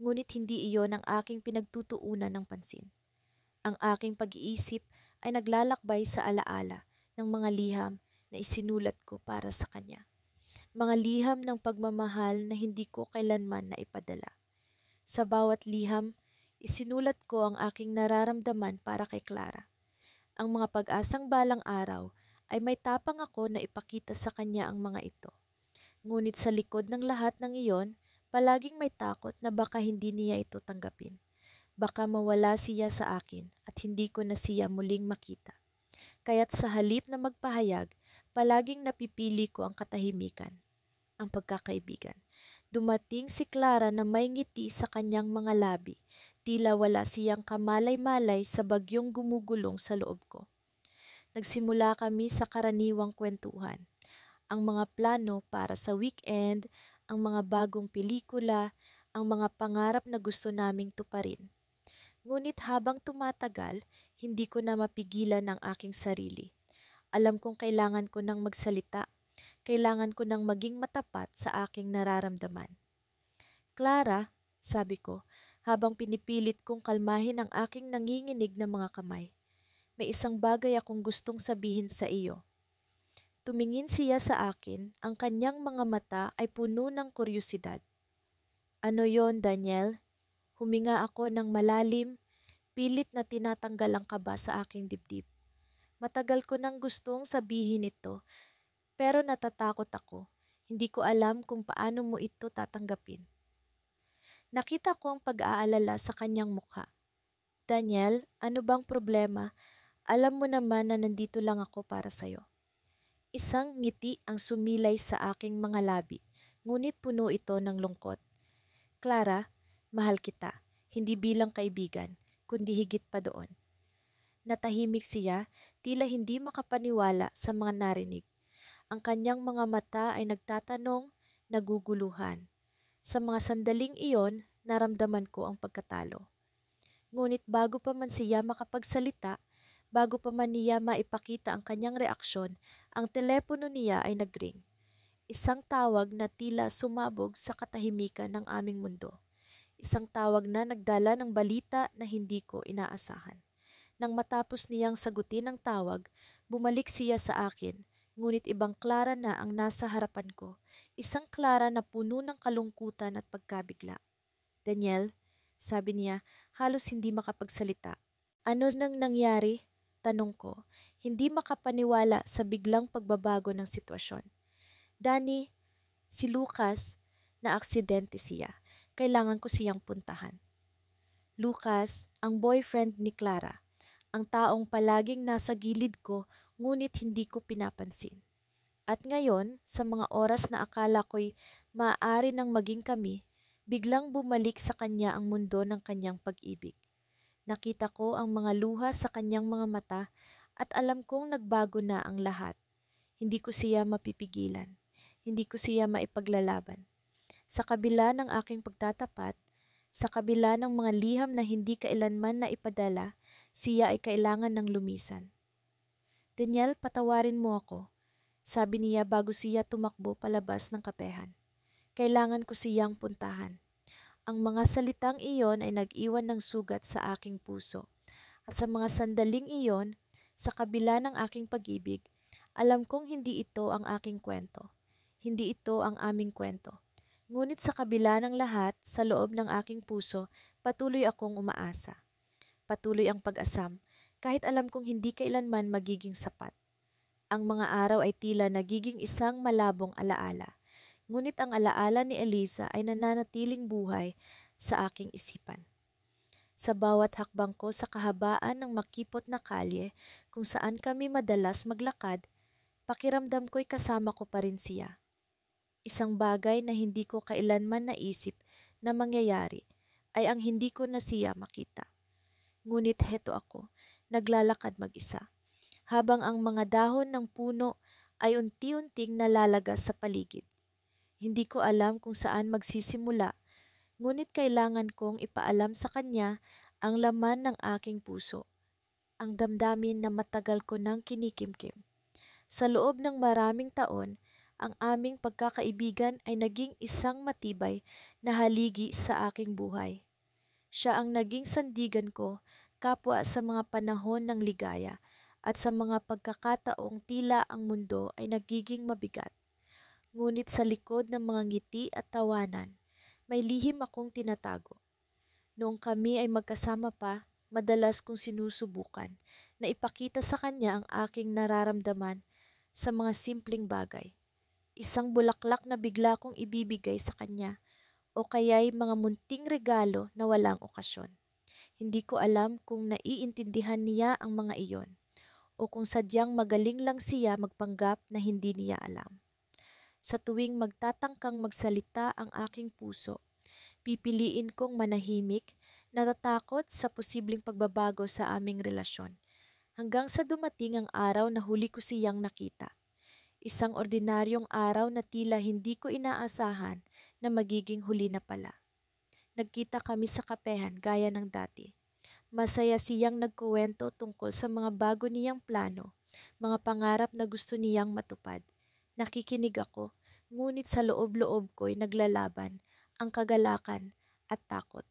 Ngunit hindi iyon ang aking pinagtutuunan ng pansin. Ang aking pag-iisip ay naglalakbay sa alaala ng mga liham na isinulat ko para sa kanya. Mga liham ng pagmamahal na hindi ko kailanman naipadala. Sa bawat liham, isinulat ko ang aking nararamdaman para kay Clara. Ang mga pag-asang balang araw ay may tapang ako na ipakita sa kanya ang mga ito. Ngunit sa likod ng lahat ng iyon, palaging may takot na baka hindi niya ito tanggapin. Baka mawala siya sa akin at hindi ko na siya muling makita. Kaya't sa halip na magpahayag, palaging napipili ko ang katahimikan, ang pagkakaibigan. Dumating si Clara na may ngiti sa kanyang mga labi, tila wala siyang kamalay-malay sa bagyong gumugulong sa loob ko. Nagsimula kami sa karaniwang kwentuhan, ang mga plano para sa weekend, ang mga bagong pelikula, ang mga pangarap na gusto naming tuparin. Ngunit habang tumatagal, hindi ko na mapigilan ang aking sarili. Alam kong kailangan ko nang magsalita. Kailangan ko nang maging matapat sa aking nararamdaman. "Clara," sabi ko, habang pinipilit kong kalmahin ang aking nanginginig na mga kamay. "May isang bagay akong gustong sabihin sa iyo." Tumingin siya sa akin, ang kanyang mga mata ay puno ng kuryosidad. "Ano yon, Daniel?" Huminga ako ng malalim, Pilit na tinatanggal ang kaba sa aking dibdib. Matagal ko nang gustong sabihin ito, pero natatakot ako. Hindi ko alam kung paano mo ito tatanggapin. Nakita ko ang pag-aalala sa kanyang mukha. Daniel, ano bang problema? Alam mo naman na nandito lang ako para sa'yo. Isang ngiti ang sumilay sa aking mga labi, ngunit puno ito ng lungkot. Clara, mahal kita, hindi bilang kaibigan, kundi higit pa doon. Natahimik siya, tila hindi makapaniwala sa mga narinig. Ang kanyang mga mata ay nagtatanong, naguguluhan. Sa mga sandaling iyon, naramdaman ko ang pagkatalo. Ngunit bago pa man siya makapagsalita, bago pa man niya maipakita ang kanyang reaksyon, ang telepono niya ay nagring. Isang tawag na tila sumabog sa katahimikan ng aming mundo. Isang tawag na nagdala ng balita na hindi ko inaasahan. Nang matapos niyang sagutin ang tawag, bumalik siya sa akin, ngunit ibang Clara na ang nasa harapan ko. Isang Clara na puno ng kalungkutan at pagkabigla. Daniel, sabi niya, halos hindi makapagsalita. Ano nang nangyari? Tanong ko, hindi makapaniwala sa biglang pagbabago ng sitwasyon. Danny, si Lucas, na aksidente siya. Kailangan ko siyang puntahan. Lucas, ang boyfriend ni Clara. Ang taong palaging nasa gilid ko ngunit hindi ko pinapansin. At ngayon, sa mga oras na akala ko'y maaari nang maging kami, biglang bumalik sa kanya ang mundo ng kanyang pag-ibig. Nakita ko ang mga luha sa kanyang mga mata at alam kong nagbago na ang lahat. Hindi ko siya mapipigilan. Hindi ko siya maipaglalaban. Sa kabila ng aking pagtatapat, sa kabila ng mga liham na hindi kailanman na ipadala, siya ay kailangan ng lumisan. Daniel, patawarin mo ako, sabi niya bago siya tumakbo palabas ng kapehan. Kailangan ko siyang puntahan. Ang mga salitang iyon ay nag-iwan ng sugat sa aking puso. At sa mga sandaling iyon, sa kabila ng aking pag-ibig, alam kong hindi ito ang aking kwento. Hindi ito ang aming kwento. Ngunit sa kabila ng lahat, sa loob ng aking puso, patuloy akong umaasa. Patuloy ang pag-asam, kahit alam kong hindi kailanman magiging sapat. Ang mga araw ay tila nagiging isang malabong alaala. Ngunit ang alaala ni Eliza ay nananatiling buhay sa aking isipan. Sa bawat hakbang ko sa kahabaan ng makipot na kalye kung saan kami madalas maglakad, pakiramdam ko'y kasama ko pa rin siya. Isang bagay na hindi ko kailanman naisip na mangyayari ay ang hindi ko na siya makita. Ngunit heto ako, naglalakad mag-isa, habang ang mga dahon ng puno ay unti-unting nalalagas sa paligid. Hindi ko alam kung saan magsisimula, ngunit kailangan kong ipaalam sa kanya ang laman ng aking puso, ang damdamin na matagal ko nang kinikimkim. Sa loob ng maraming taon, ang aming pagkakaibigan ay naging isang matibay na haligi sa aking buhay. Siya ang naging sandigan ko, kapwa sa mga panahon ng ligaya at sa mga pagkakataong tila ang mundo ay nagiging mabigat. Ngunit sa likod ng mga ngiti at tawanan, may lihim akong tinatago. Noong kami ay magkasama pa, madalas kong sinusubukan na ipakita sa kanya ang aking nararamdaman sa mga simpleng bagay. Isang bulaklak na bigla kong ibibigay sa kanya o kaya'y mga munting regalo na walang okasyon. Hindi ko alam kung naiintindihan niya ang mga iyon o kung sadyang magaling lang siya magpanggap na hindi niya alam. Sa tuwing magtatangkang magsalita ang aking puso, pipiliin kong manahimik, natatakot sa posibleng pagbabago sa aming relasyon. Hanggang sa dumating ang araw na huli ko siyang nakita. Isang ordinaryong araw na tila hindi ko inaasahan na magiging huli na pala. Nagkita kami sa kapehan gaya ng dati. Masaya siyang nagkuwento tungkol sa mga bago niyang plano, mga pangarap na gusto niyang matupad. Nakikinig ako, ngunit sa loob-loob ko'y naglalaban ang kagalakan at takot.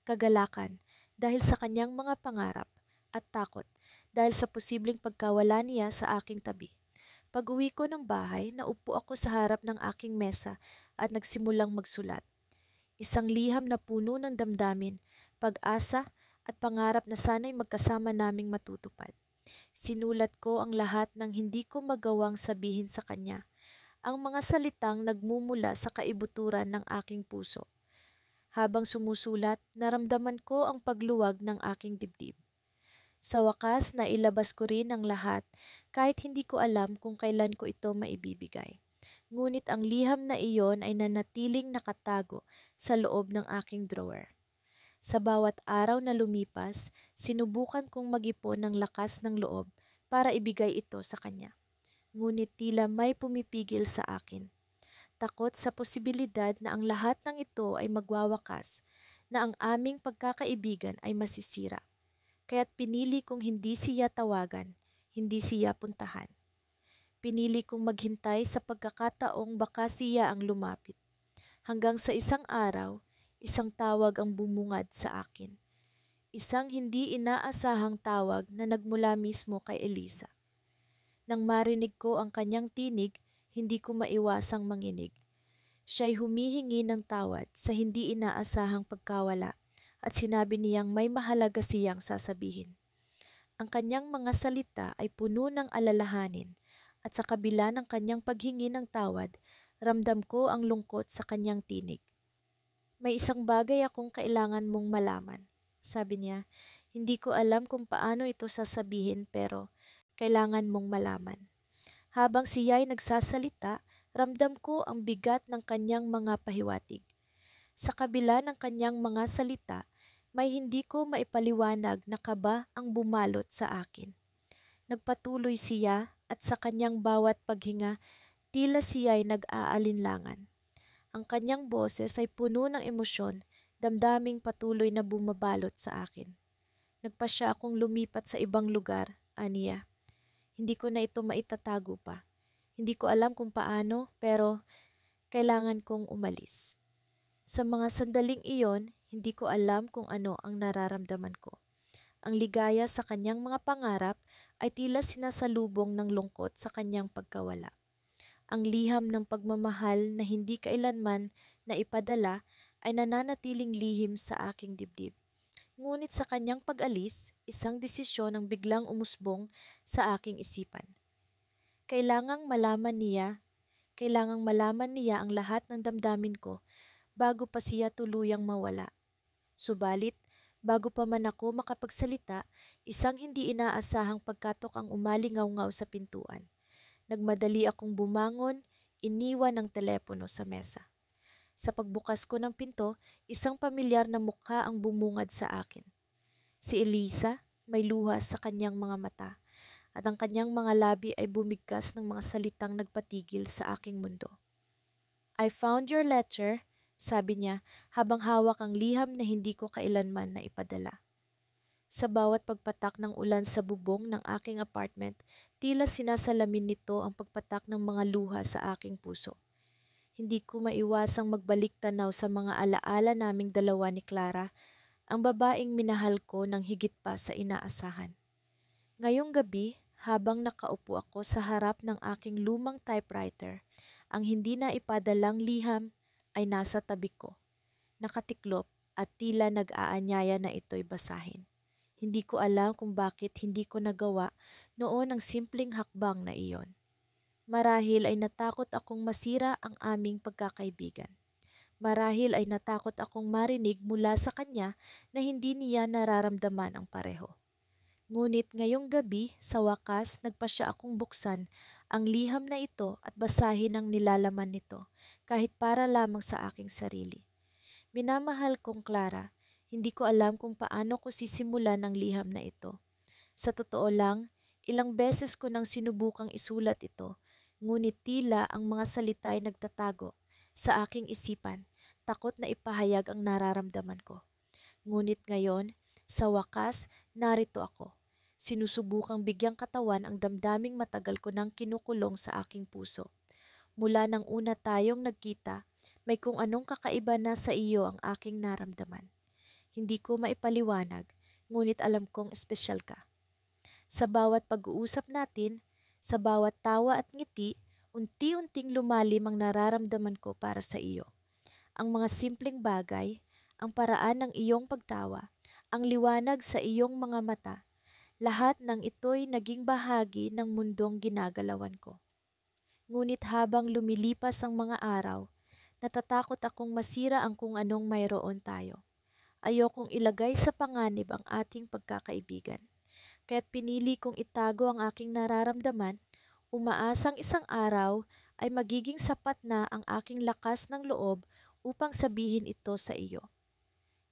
Kagalakan dahil sa kanyang mga pangarap at takot dahil sa posibleng pagkawala niya sa aking tabi. Pag-uwi ko ng bahay, naupo ako sa harap ng aking mesa at nagsimulang magsulat. Isang liham na puno ng damdamin, pag-asa at pangarap na sana'y magkasama naming matutupad. Sinulat ko ang lahat ng hindi ko magawang sabihin sa kanya, ang mga salitang nagmumula sa kaibuturan ng aking puso. Habang sumusulat, naramdaman ko ang pagluwag ng aking dibdib. Sa wakas, nailabas ko rin ang lahat kahit hindi ko alam kung kailan ko ito maibibigay. Ngunit ang liham na iyon ay nanatiling nakatago sa loob ng aking drawer. Sa bawat araw na lumipas, sinubukan kong mag-ipon ng lakas ng loob para ibigay ito sa kanya. Ngunit tila may pumipigil sa akin. Takot sa posibilidad na ang lahat ng ito ay magwawakas, na ang aming pagkakaibigan ay masisira. Kaya't pinili kong hindi siya tawagan, hindi siya puntahan. Pinili kong maghintay sa pagkakataong baka siya ang lumapit. Hanggang sa isang araw, isang tawag ang bumungad sa akin. Isang hindi inaasahang tawag na nagmula mismo kay Elisa. Nang marinig ko ang kanyang tinig, hindi ko maiwasang manginig. Siya'y humihingi ng tawad sa hindi inaasahang pagkawala at sinabi niyang may mahalaga siyang sasabihin. Ang kanyang mga salita ay puno ng alalahanin at sa kabila ng kanyang paghingi ng tawad, ramdam ko ang lungkot sa kanyang tinig. May isang bagay akong kailangan mong malaman, sabi niya. Hindi ko alam kung paano ito sasabihin pero kailangan mong malaman. Habang siya'y nagsasalita, ramdam ko ang bigat ng kanyang mga pahiwatig. Sa kabila ng kanyang mga salita, may hindi ko maipaliwanag na kaba ang bumalot sa akin. Nagpatuloy siya at sa kanyang bawat paghinga, tila siya'y nag-aalinlangan. Ang kanyang boses ay puno ng emosyon, damdaming patuloy na bumabalot sa akin. Nagpa siya akong lumipat sa ibang lugar, aniya. Hindi ko na ito maitatago pa. Hindi ko alam kung paano, pero kailangan kong umalis. Sa mga sandaling iyon, hindi ko alam kung ano ang nararamdaman ko. Ang ligaya sa kanyang mga pangarap ay tila sinasalubong ng lungkot sa kanyang pagkawala. Ang liham ng pagmamahal na hindi kailanman na ipadala ay nananatiling lihim sa aking dibdib. Ngunit sa kanyang pag-alis, isang desisyon ang biglang umusbong sa aking isipan. Kailangang malaman niya, kailangang malaman niya ang lahat ng damdamin ko bago pa siya tuluyang mawala. Subalit, bago pa man ako makapagsalita, isang hindi inaasahang pagkatok ang umalingaw-ngaw sa pintuan. Nagmadali akong bumangon, iniwan ang telepono sa mesa. Sa pagbukas ko ng pinto, isang pamilyar na mukha ang bumungad sa akin. Si Elisa, may luha sa kanyang mga mata, at ang kanyang mga labi ay bumigkas ng mga salitang nagpatigil sa aking mundo. I found your letter, sabi niya habang hawak ang liham na hindi ko kailanman na ipadala. Sa bawat pagpatak ng ulan sa bubong ng aking apartment, tila sinasalamin nito ang pagpatak ng mga luha sa aking puso. Hindi ko maiwasang magbalik tanaw sa mga alaala naming dalawa ni Clara, ang babaeng minahal ko ng higit pa sa inaasahan. Ngayong gabi, habang nakaupo ako sa harap ng aking lumang typewriter, ang hindi na ipadalang liham ay nasa tabi ko, nakatiklop at tila nag-aanyaya na ito'y basahin. Hindi ko alam kung bakit hindi ko nagawa noon ang simpleng hakbang na iyon. Marahil ay natakot akong masira ang aming pagkakaibigan. Marahil ay natakot akong marinig mula sa kanya na hindi niya nararamdaman ang pareho. Ngunit ngayong gabi, sa wakas, nagpasya akong buksan ang liham na ito at basahin ang nilalaman nito, kahit para lamang sa aking sarili. Minamahal kong Clara, hindi ko alam kung paano ko sisimulan ang liham na ito. Sa totoo lang, ilang beses ko nang sinubukang isulat ito, ngunit tila ang mga salita ay nagtatago sa aking isipan, takot na ipahayag ang nararamdaman ko. Ngunit ngayon, sa wakas, narito ako. Sinusubukang bigyang katawan ang damdaming matagal ko nang kinukulong sa aking puso. Mula nang una tayong nagkita, may kung anong kakaiba na sa iyo ang aking naramdaman. Hindi ko maipaliwanag, ngunit alam kong espesyal ka. Sa bawat pag-uusap natin, sa bawat tawa at ngiti, unti-unting lumalim ang nararamdaman ko para sa iyo. Ang mga simpleng bagay, ang paraan ng iyong pagtawa, ang liwanag sa iyong mga mata. Lahat ng ito'y naging bahagi ng mundong ginagalawan ko. Ngunit habang lumilipas ang mga araw, natatakot akong masira ang kung anong mayroon tayo. Ayokong ilagay sa panganib ang ating pagkakaibigan. Kaya't pinili kong itago ang aking nararamdaman, umaasang isang araw ay magiging sapat na ang aking lakas ng loob upang sabihin ito sa iyo.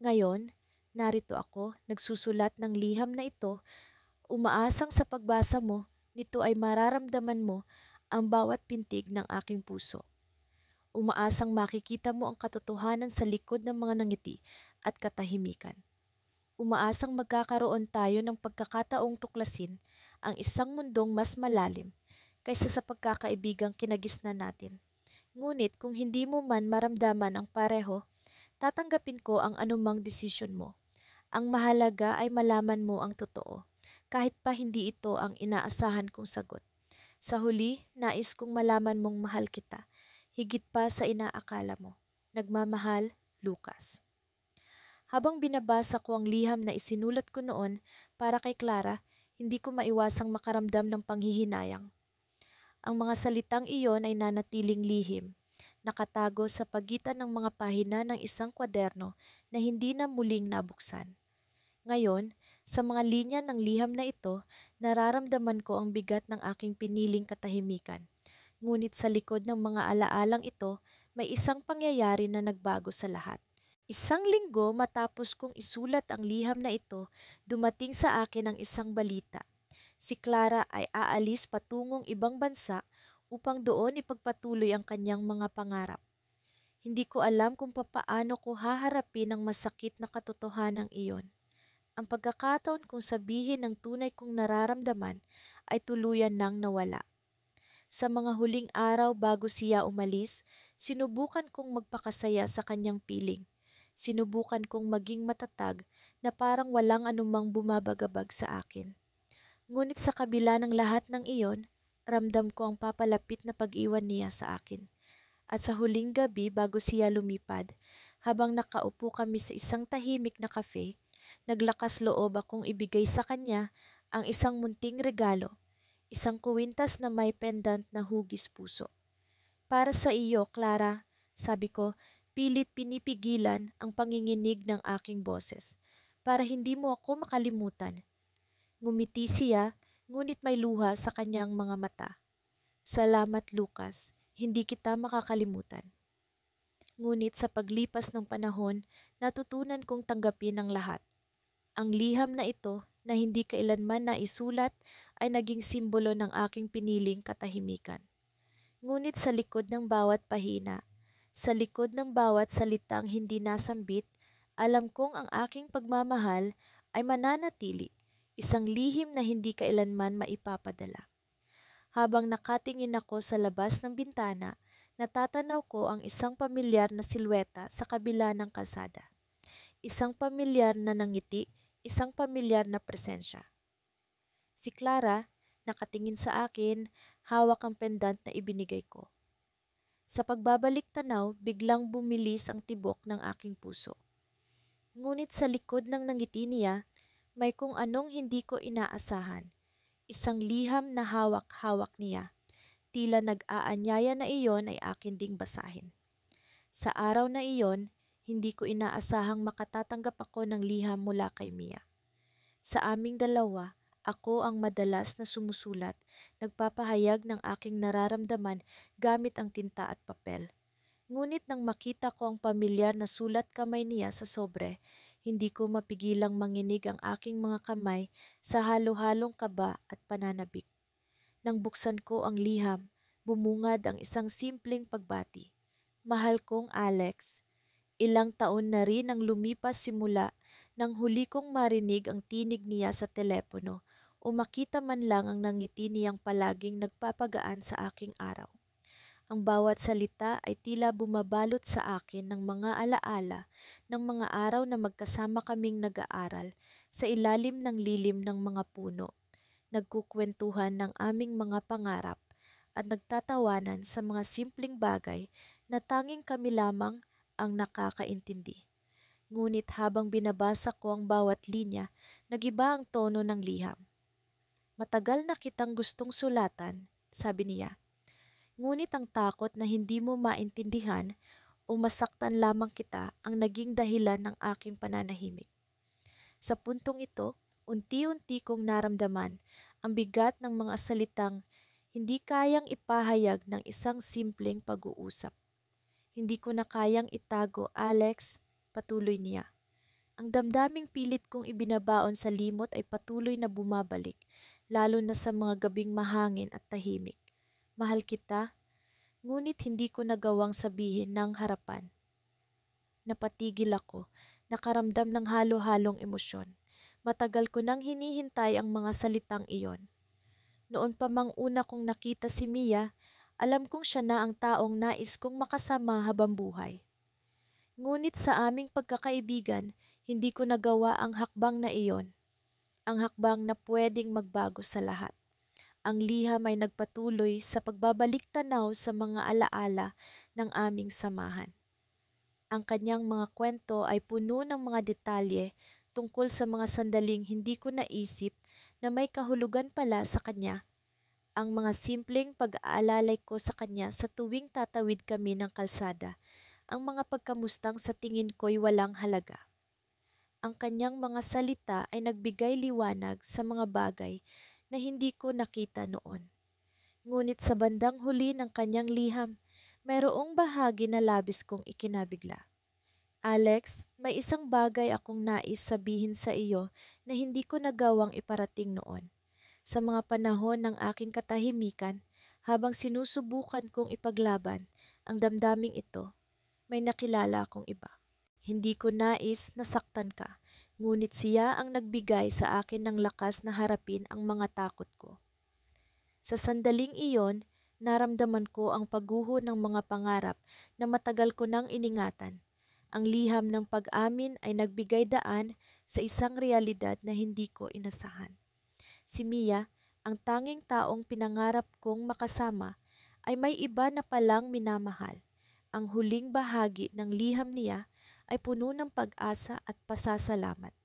Ngayon, narito ako, nagsusulat ng liham na ito, umaasang sa pagbasa mo, nito ay mararamdaman mo ang bawat pintig ng aking puso. Umaasang makikita mo ang katotohanan sa likod ng mga nangiti at katahimikan. Umaasang magkakaroon tayo ng pagkakataong tuklasin ang isang mundong mas malalim kaysa sa pagkakaibigang kinagisnan natin. Ngunit kung hindi mo man maramdaman ang pareho, tatanggapin ko ang anumang desisyon mo. Ang mahalaga ay malaman mo ang totoo, kahit pa hindi ito ang inaasahan kong sagot. Sa huli, nais kong malaman mong mahal kita, higit pa sa inaakala mo. Nagmamahal, Lucas. Habang binabasa ko ang liham na isinulat ko noon para kay Clara, hindi ko maiwasang makaramdam ng panghihinayang. Ang mga salitang iyon ay nanatiling lihim, nakatago sa pagitan ng mga pahina ng isang kwaderno na hindi na muling nabuksan. Ngayon, sa mga linya ng liham na ito, nararamdaman ko ang bigat ng aking piniling katahimikan. Ngunit sa likod ng mga alaalang ito, may isang pangyayari na nagbago sa lahat. Isang linggo matapos kong isulat ang liham na ito, dumating sa akin ang isang balita. Si Clara ay aalis patungong ibang bansa upang doon ipagpatuloy ang kanyang mga pangarap. Hindi ko alam kung papaano ko haharapin ang masakit na katotohanan iyon. Ang pagkakataon kong sabihin ng tunay kong nararamdaman ay tuluyan nang nawala. Sa mga huling araw bago siya umalis, sinubukan kong magpakasaya sa kanyang piling. Sinubukan kong maging matatag na parang walang anumang bumabagabag sa akin. Ngunit sa kabila ng lahat ng iyon, ramdam ko ang papalapit na pag-iwan niya sa akin. At sa huling gabi bago siya lumipad, habang nakaupo kami sa isang tahimik na kafe, naglakas loob akong ibigay sa kanya ang isang munting regalo, isang kuwintas na may pendant na hugis puso. Para sa iyo, Clara, sabi ko, pilit pinipigilan ang panginginig ng aking boses para hindi mo ako makalimutan. Ngumiti siya, ngunit may luha sa kanyang mga mata. Salamat, Lucas, hindi kita makakalimutan. Ngunit sa paglipas ng panahon, natutunan kong tanggapin ang lahat. Ang liham na ito na hindi kailanman naisulat ay naging simbolo ng aking piniling katahimikan. Ngunit sa likod ng bawat pahina, sa likod ng bawat salitang hindi nasambit, alam kong ang aking pagmamahal ay mananatili, isang lihim na hindi kailanman maipapadala. Habang nakatingin ako sa labas ng bintana, natatanaw ko ang isang pamilyar na silweta sa kabila ng kalsada. Isang pamilyar na nangiti, isang pamilyar na presensya. Si Clara, nakatingin sa akin, hawak ang pendant na ibinigay ko. Sa pagbabalik tanaw, biglang bumilis ang tibok ng aking puso. Ngunit sa likod ng nangiti niya, may kung anong hindi ko inaasahan. Isang liham na hawak-hawak niya. Tila nag-aanyaya na iyon ay akin ding basahin. Sa araw na iyon, hindi ko inaasahang makatatanggap ako ng liham mula kay Mia. Sa aming dalawa, ako ang madalas na sumusulat, nagpapahayag ng aking nararamdaman gamit ang tinta at papel. Ngunit nang makita ko ang pamilyar na sulat kamay niya sa sobre, hindi ko mapigilang manginig ang aking mga kamay sa halo-halong kaba at pananabik. Nang buksan ko ang liham, bumungad ang isang simpleng pagbati. Mahal kong Alex, ilang taon na rin ang lumipas simula nang huli kong marinig ang tinig niya sa telepono o makita man lang ang nangiti niyang palaging nagpapagaan sa aking araw. Ang bawat salita ay tila bumabalot sa akin ng mga alaala ng mga araw na magkasama kaming nag-aaral sa ilalim ng lilim ng mga puno, nagkukwentuhan ng aming mga pangarap at nagtatawanan sa mga simpleng bagay na tanging kami lamang ang nakakaintindi. Ngunit habang binabasa ko ang bawat linya, nagiba ang tono ng liham. Matagal na kitang gustong sulatan, sabi niya. Ngunit ang takot na hindi mo maintindihan o masaktan lamang kita ang naging dahilan ng aking pananahimik. Sa puntong ito, unti-unti kong naramdaman ang bigat ng mga salitang hindi kayang ipahayag ng isang simpleng pag-uusap. Hindi ko na kayang itago, Alex, patuloy niya. Ang damdaming pilit kong ibinabaon sa limot ay patuloy na bumabalik, lalo na sa mga gabing mahangin at tahimik. Mahal kita, ngunit hindi ko nagawang sabihin ng harapan. Napatigil ako, nakaramdam ng halo-halong emosyon. Matagal ko nang hinihintay ang mga salitang iyon. Noon pa mang una kong nakita si Mia, alam kong siya na ang taong nais kong makasama habang buhay. Ngunit sa aming pagkakaibigan, hindi ko nagawa ang hakbang na iyon. Ang hakbang na pwedeng magbago sa lahat. Ang liham ay nagpatuloy sa pagbabalik tanaw sa mga alaala ng aming samahan. Ang kanyang mga kwento ay puno ng mga detalye tungkol sa mga sandaling hindi ko naisip na may kahulugan pala sa kanya. Ang mga simpleng pag-aalalay ko sa kanya sa tuwing tatawid kami ng kalsada, ang mga pagkamustang sa tingin ko'y walang halaga. Ang kanyang mga salita ay nagbigay liwanag sa mga bagay na hindi ko nakita noon. Ngunit sa bandang huli ng kanyang liham, mayroong bahagi na labis kong ikinabigla. Alex, may isang bagay akong nais sabihin sa iyo na hindi ko nagawang iparating noon. Sa mga panahon ng aking katahimikan, habang sinusubukan kong ipaglaban ang damdaming ito, may nakilala akong iba. Hindi ko nais nasaktan ka, ngunit siya ang nagbigay sa akin ng lakas na harapin ang mga takot ko. Sa sandaling iyon, naramdaman ko ang pagguho ng mga pangarap na matagal ko nang iningatan. Ang liham ng pag-amin ay nagbigay daan sa isang realidad na hindi ko inasahan. Si Mia, ang tanging taong pinangarap kong makasama, ay may iba na palang minamahal. Ang huling bahagi ng liham niya ay puno ng pag-asa at pasasalamat.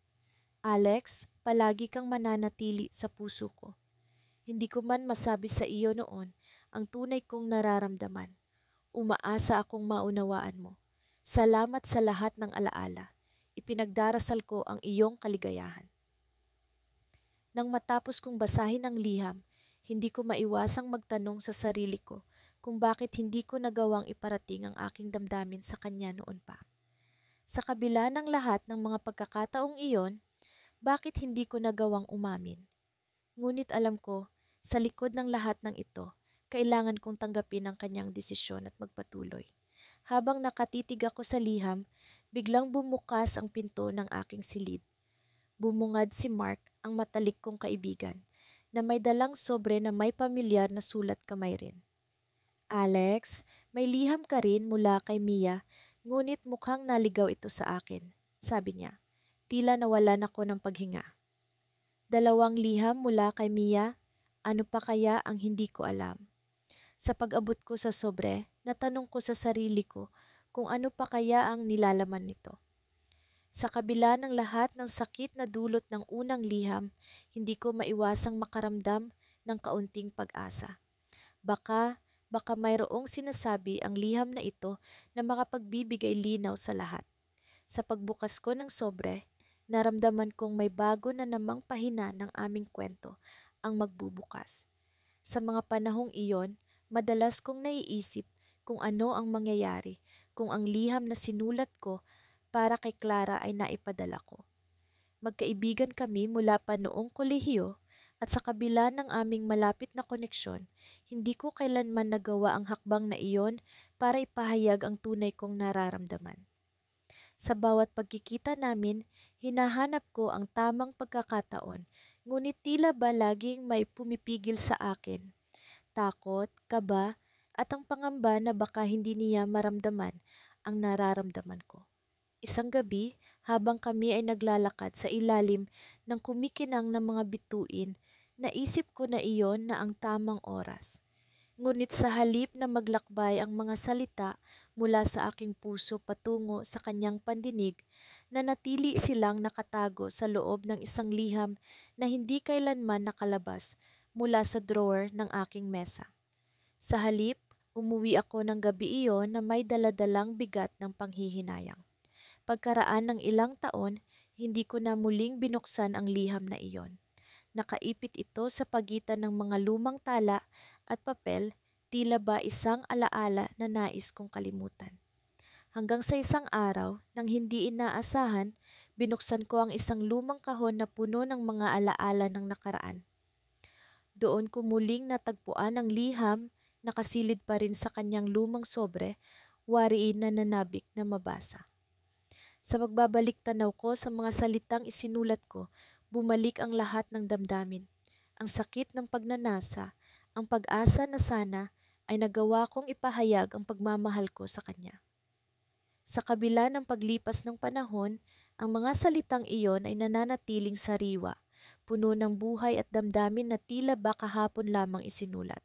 Alex, palagi kang mananatili sa puso ko. Hindi ko man masabi sa iyo noon ang tunay kong nararamdaman. Umaasa akong maunawaan mo. Salamat sa lahat ng alaala. Ipinagdarasal ko ang iyong kaligayahan. Nang matapos kong basahin ang liham, hindi ko maiwasang magtanong sa sarili ko kung bakit hindi ko nagawang iparating ang aking damdamin sa kanya noon pa. Sa kabila ng lahat ng mga pagkakataong iyon, bakit hindi ko nagawang umamin? Ngunit alam ko, sa likod ng lahat ng ito, kailangan kong tanggapin ang kanyang desisyon at magpatuloy. Habang nakatitig ako sa liham, biglang bumukas ang pinto ng aking silid. Bumungad si Mark, ang matalik kong kaibigan, na may dalang sobre na may pamilyar na sulat kamay rin. Alex, may liham ka rin mula kay Mia, ngunit mukhang naligaw ito sa akin, sabi niya. Tila nawalan ako ng paghinga. Dalawang liham mula kay Mia, ano pa kaya ang hindi ko alam? Sa pag-abot ko sa sobre, natanong ko sa sarili ko kung ano pa kaya ang nilalaman nito. Sa kabila ng lahat ng sakit na dulot ng unang liham, hindi ko maiwasang makaramdam ng kaunting pag-asa. Baka mayroong sinasabi ang liham na ito na makapagbibigay linaw sa lahat. Sa pagbukas ko ng sobre, naramdaman kong may bago na namang pahina ng aming kwento ang magbubukas. Sa mga panahong iyon, madalas kong naiisip kung ano ang mangyayari kung ang liham na sinulat ko para kay Clara ay naipadala ko. Magkaibigan kami mula pa noong kolehiyo at sa kabila ng aming malapit na koneksyon, hindi ko kailanman nagawa ang hakbang na iyon para ipahayag ang tunay kong nararamdaman. Sa bawat pagkikita namin, hinahanap ko ang tamang pagkakataon, ngunit tila ba laging may pumipigil sa akin. Takot, kaba, at ang pangamba na baka hindi niya maramdaman ang nararamdaman ko. Isang gabi, habang kami ay naglalakad sa ilalim ng kumikinang na mga bituin, naisip ko na iyon na ang tamang oras. Ngunit sa halip na maglakbay ang mga salita mula sa aking puso patungo sa kanyang pandinig, Nanatili silang nakatago sa loob ng isang liham na hindi kailanman nakalabas mula sa drawer ng aking mesa. Sa halip, umuwi ako ng gabi iyon na may daladalang bigat ng panghihinayang. Pagkaraan ng ilang taon, hindi ko na muling binuksan ang liham na iyon. Nakaipit ito sa pagitan ng mga lumang tala at papel, tila ba isang alaala na nais kong kalimutan. Hanggang sa isang araw, nang hindi inaasahan, binuksan ko ang isang lumang kahon na puno ng mga alaala ng nakaraan. Doon ko muling natagpuan ang liham, nakasilid pa rin sa kanyang lumang sobre, wariin na nanabik na mabasa. Sa pagbabalik tanaw ko sa mga salitang isinulat ko, bumalik ang lahat ng damdamin. Ang sakit ng pagnanasa, ang pag-asa na sana ay nagawa kong ipahayag ang pagmamahal ko sa kanya. Sa kabila ng paglipas ng panahon, ang mga salitang iyon ay nananatiling sariwa, puno ng buhay at damdamin na tila ba kahapon lamang isinulat.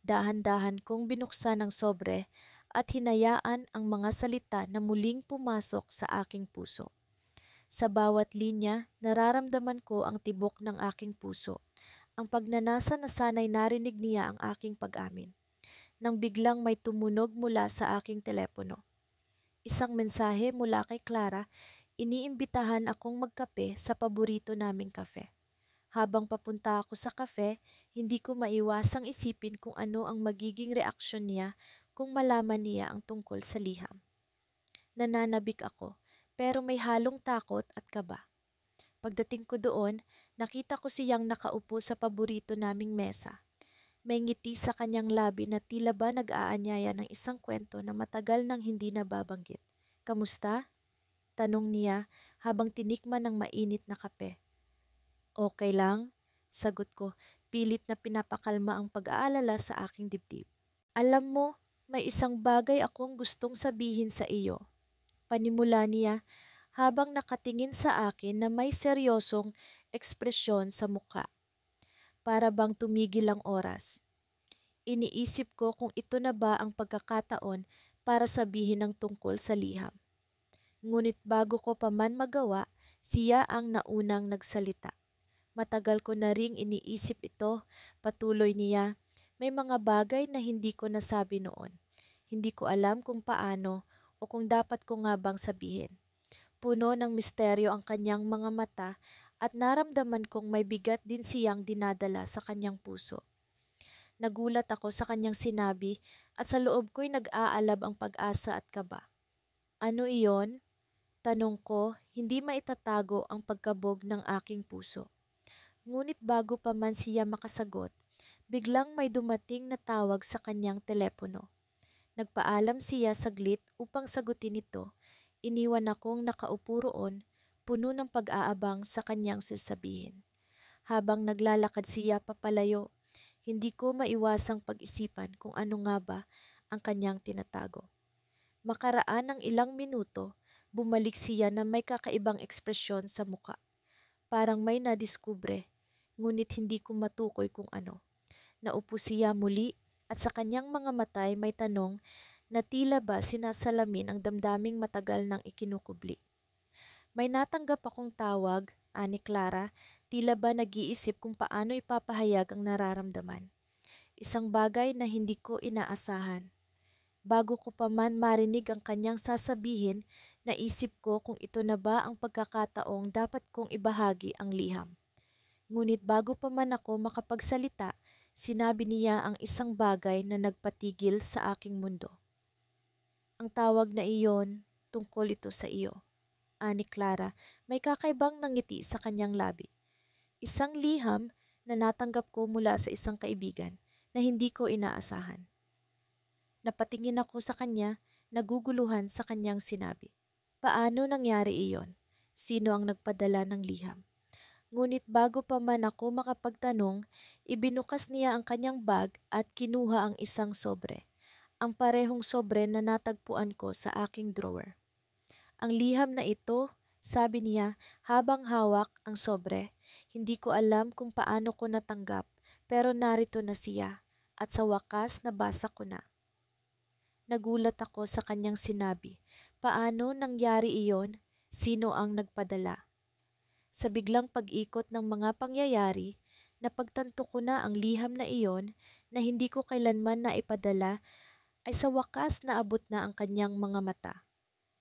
Dahan-dahan kong binuksan ang sobre at hinayaan ang mga salita na muling pumasok sa aking puso. Sa bawat linya, nararamdaman ko ang tibok ng aking puso, ang pagnanasa na sana'y narinig niya ang aking pag-amin. Nang biglang may tumunog mula sa aking telepono. Isang mensahe mula kay Clara, iniimbitahan akong magkape sa paborito naming kafe. Habang papunta ako sa kafe, hindi ko maiwasang isipin kung ano ang magiging reaksyon niya kung malaman niya ang tungkol sa liham. Nananabik ako, pero may halong takot at kaba. Pagdating ko doon, nakita ko siyang nakaupo sa paborito naming mesa. May ngiti sa kanyang labi na tila ba nag-aanyaya ng isang kwento na matagal nang hindi nababanggit. "Kamusta?" tanong niya habang tinikman ng mainit na kape. "Okay lang," sagot ko, pilit na pinapakalma ang pag-aalala sa aking dibdib. "Alam mo, may isang bagay akong gustong sabihin sa iyo." Panimula niya habang nakatingin sa akin na may seryosong ekspresyon sa mukha. Para bang tumigil ang oras. Iniisip ko kung ito na ba ang pagkakataon para sabihin ang tungkol sa liham. Ngunit bago ko pa man magawa, siya ang naunang nagsalita. "Matagal ko na ring iniisip ito," patuloy niya. "May mga bagay na hindi ko nasabi noon. Hindi ko alam kung paano o kung dapat ko nga bang sabihin." Puno ng misteryo ang kanyang mga mata at naramdaman kong may bigat din siyang dinadala sa kanyang puso. Nagulat ako sa kanyang sinabi at sa loob ko'y nag-aalab ang pag-asa at kaba. "Ano iyon?" tanong ko, hindi maitatago ang pagkabog ng aking puso. Ngunit bago pa man siya makasagot, biglang may dumating na tawag sa kanyang telepono. Nagpaalam siya saglit upang sagutin ito. Iniwan akong nakaupo roon, puno ng pag-aabang sa kanyang sasabihin. Habang naglalakad siya papalayo, hindi ko maiwasang pag-isipan kung ano nga ba ang kanyang tinatago. Makaraan ng ilang minuto, bumalik siya na may kakaibang ekspresyon sa muka. Parang may nadiskubre, ngunit hindi ko matukoy kung ano. Naupo siya muli at sa kanyang mga mata ay may tanong na tila ba sinasalamin ang damdaming matagal nang ikinukubli. "May natanggap akong tawag," ani Clara, tila ba nag-iisip kung paano ipapahayag ang nararamdaman. Isang bagay na hindi ko inaasahan. Bago ko pa man marinig ang kanyang sasabihin, naisip ko kung ito na ba ang pagkakataong dapat kong ibahagi ang liham. Ngunit bago pa man ako makapagsalita, sinabi niya ang isang bagay na nagpatigil sa aking mundo. "Ang tawag na iyon, tungkol ito sa iyo," ani Clara, may kakaibang nangiti sa kanyang labi. Isang liham na natanggap ko mula sa isang kaibigan na hindi ko inaasahan. Napatingin ako sa kanya, naguguluhan sa kanyang sinabi. Paano nangyari iyon? Sino ang nagpadala ng liham? Ngunit bago pa man ako makapagtanong, ibinukas niya ang kanyang bag at kinuha ang isang sobre. Ang parehong sobre na natagpuan ko sa aking drawer. "Ang liham na ito," sabi niya habang hawak ang sobre. "Hindi ko alam kung paano ko natanggap, pero narito na siya at sa wakas nabasa ko na." Nagulat ako sa kanyang sinabi. "Paano nangyari iyon?" Sino ang nagpadala? Sa biglang pag-ikot ng mga pangyayari, napagtanto ko na ang liham na iyon na hindi ko kailanman naipadala ay sa wakas naabot na ang kanyang mga mata.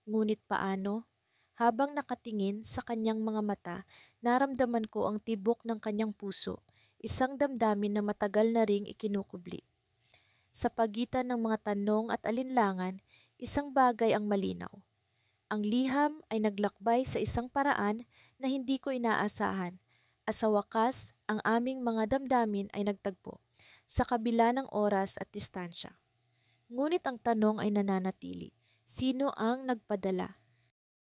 Ngunit paano? Habang nakatingin sa kanyang mga mata, naramdaman ko ang tibok ng kanyang puso, isang damdamin na matagal na ring ikinukubli. Sa pagitan ng mga tanong at alinlangan, isang bagay ang malinaw. Ang liham ay naglakbay sa isang paraan na hindi ko inaasahan, at sa wakas, ang aming mga damdamin ay nagtagpo, sa kabila ng oras at distansya. Ngunit ang tanong ay nananatili, sino ang nagpadala?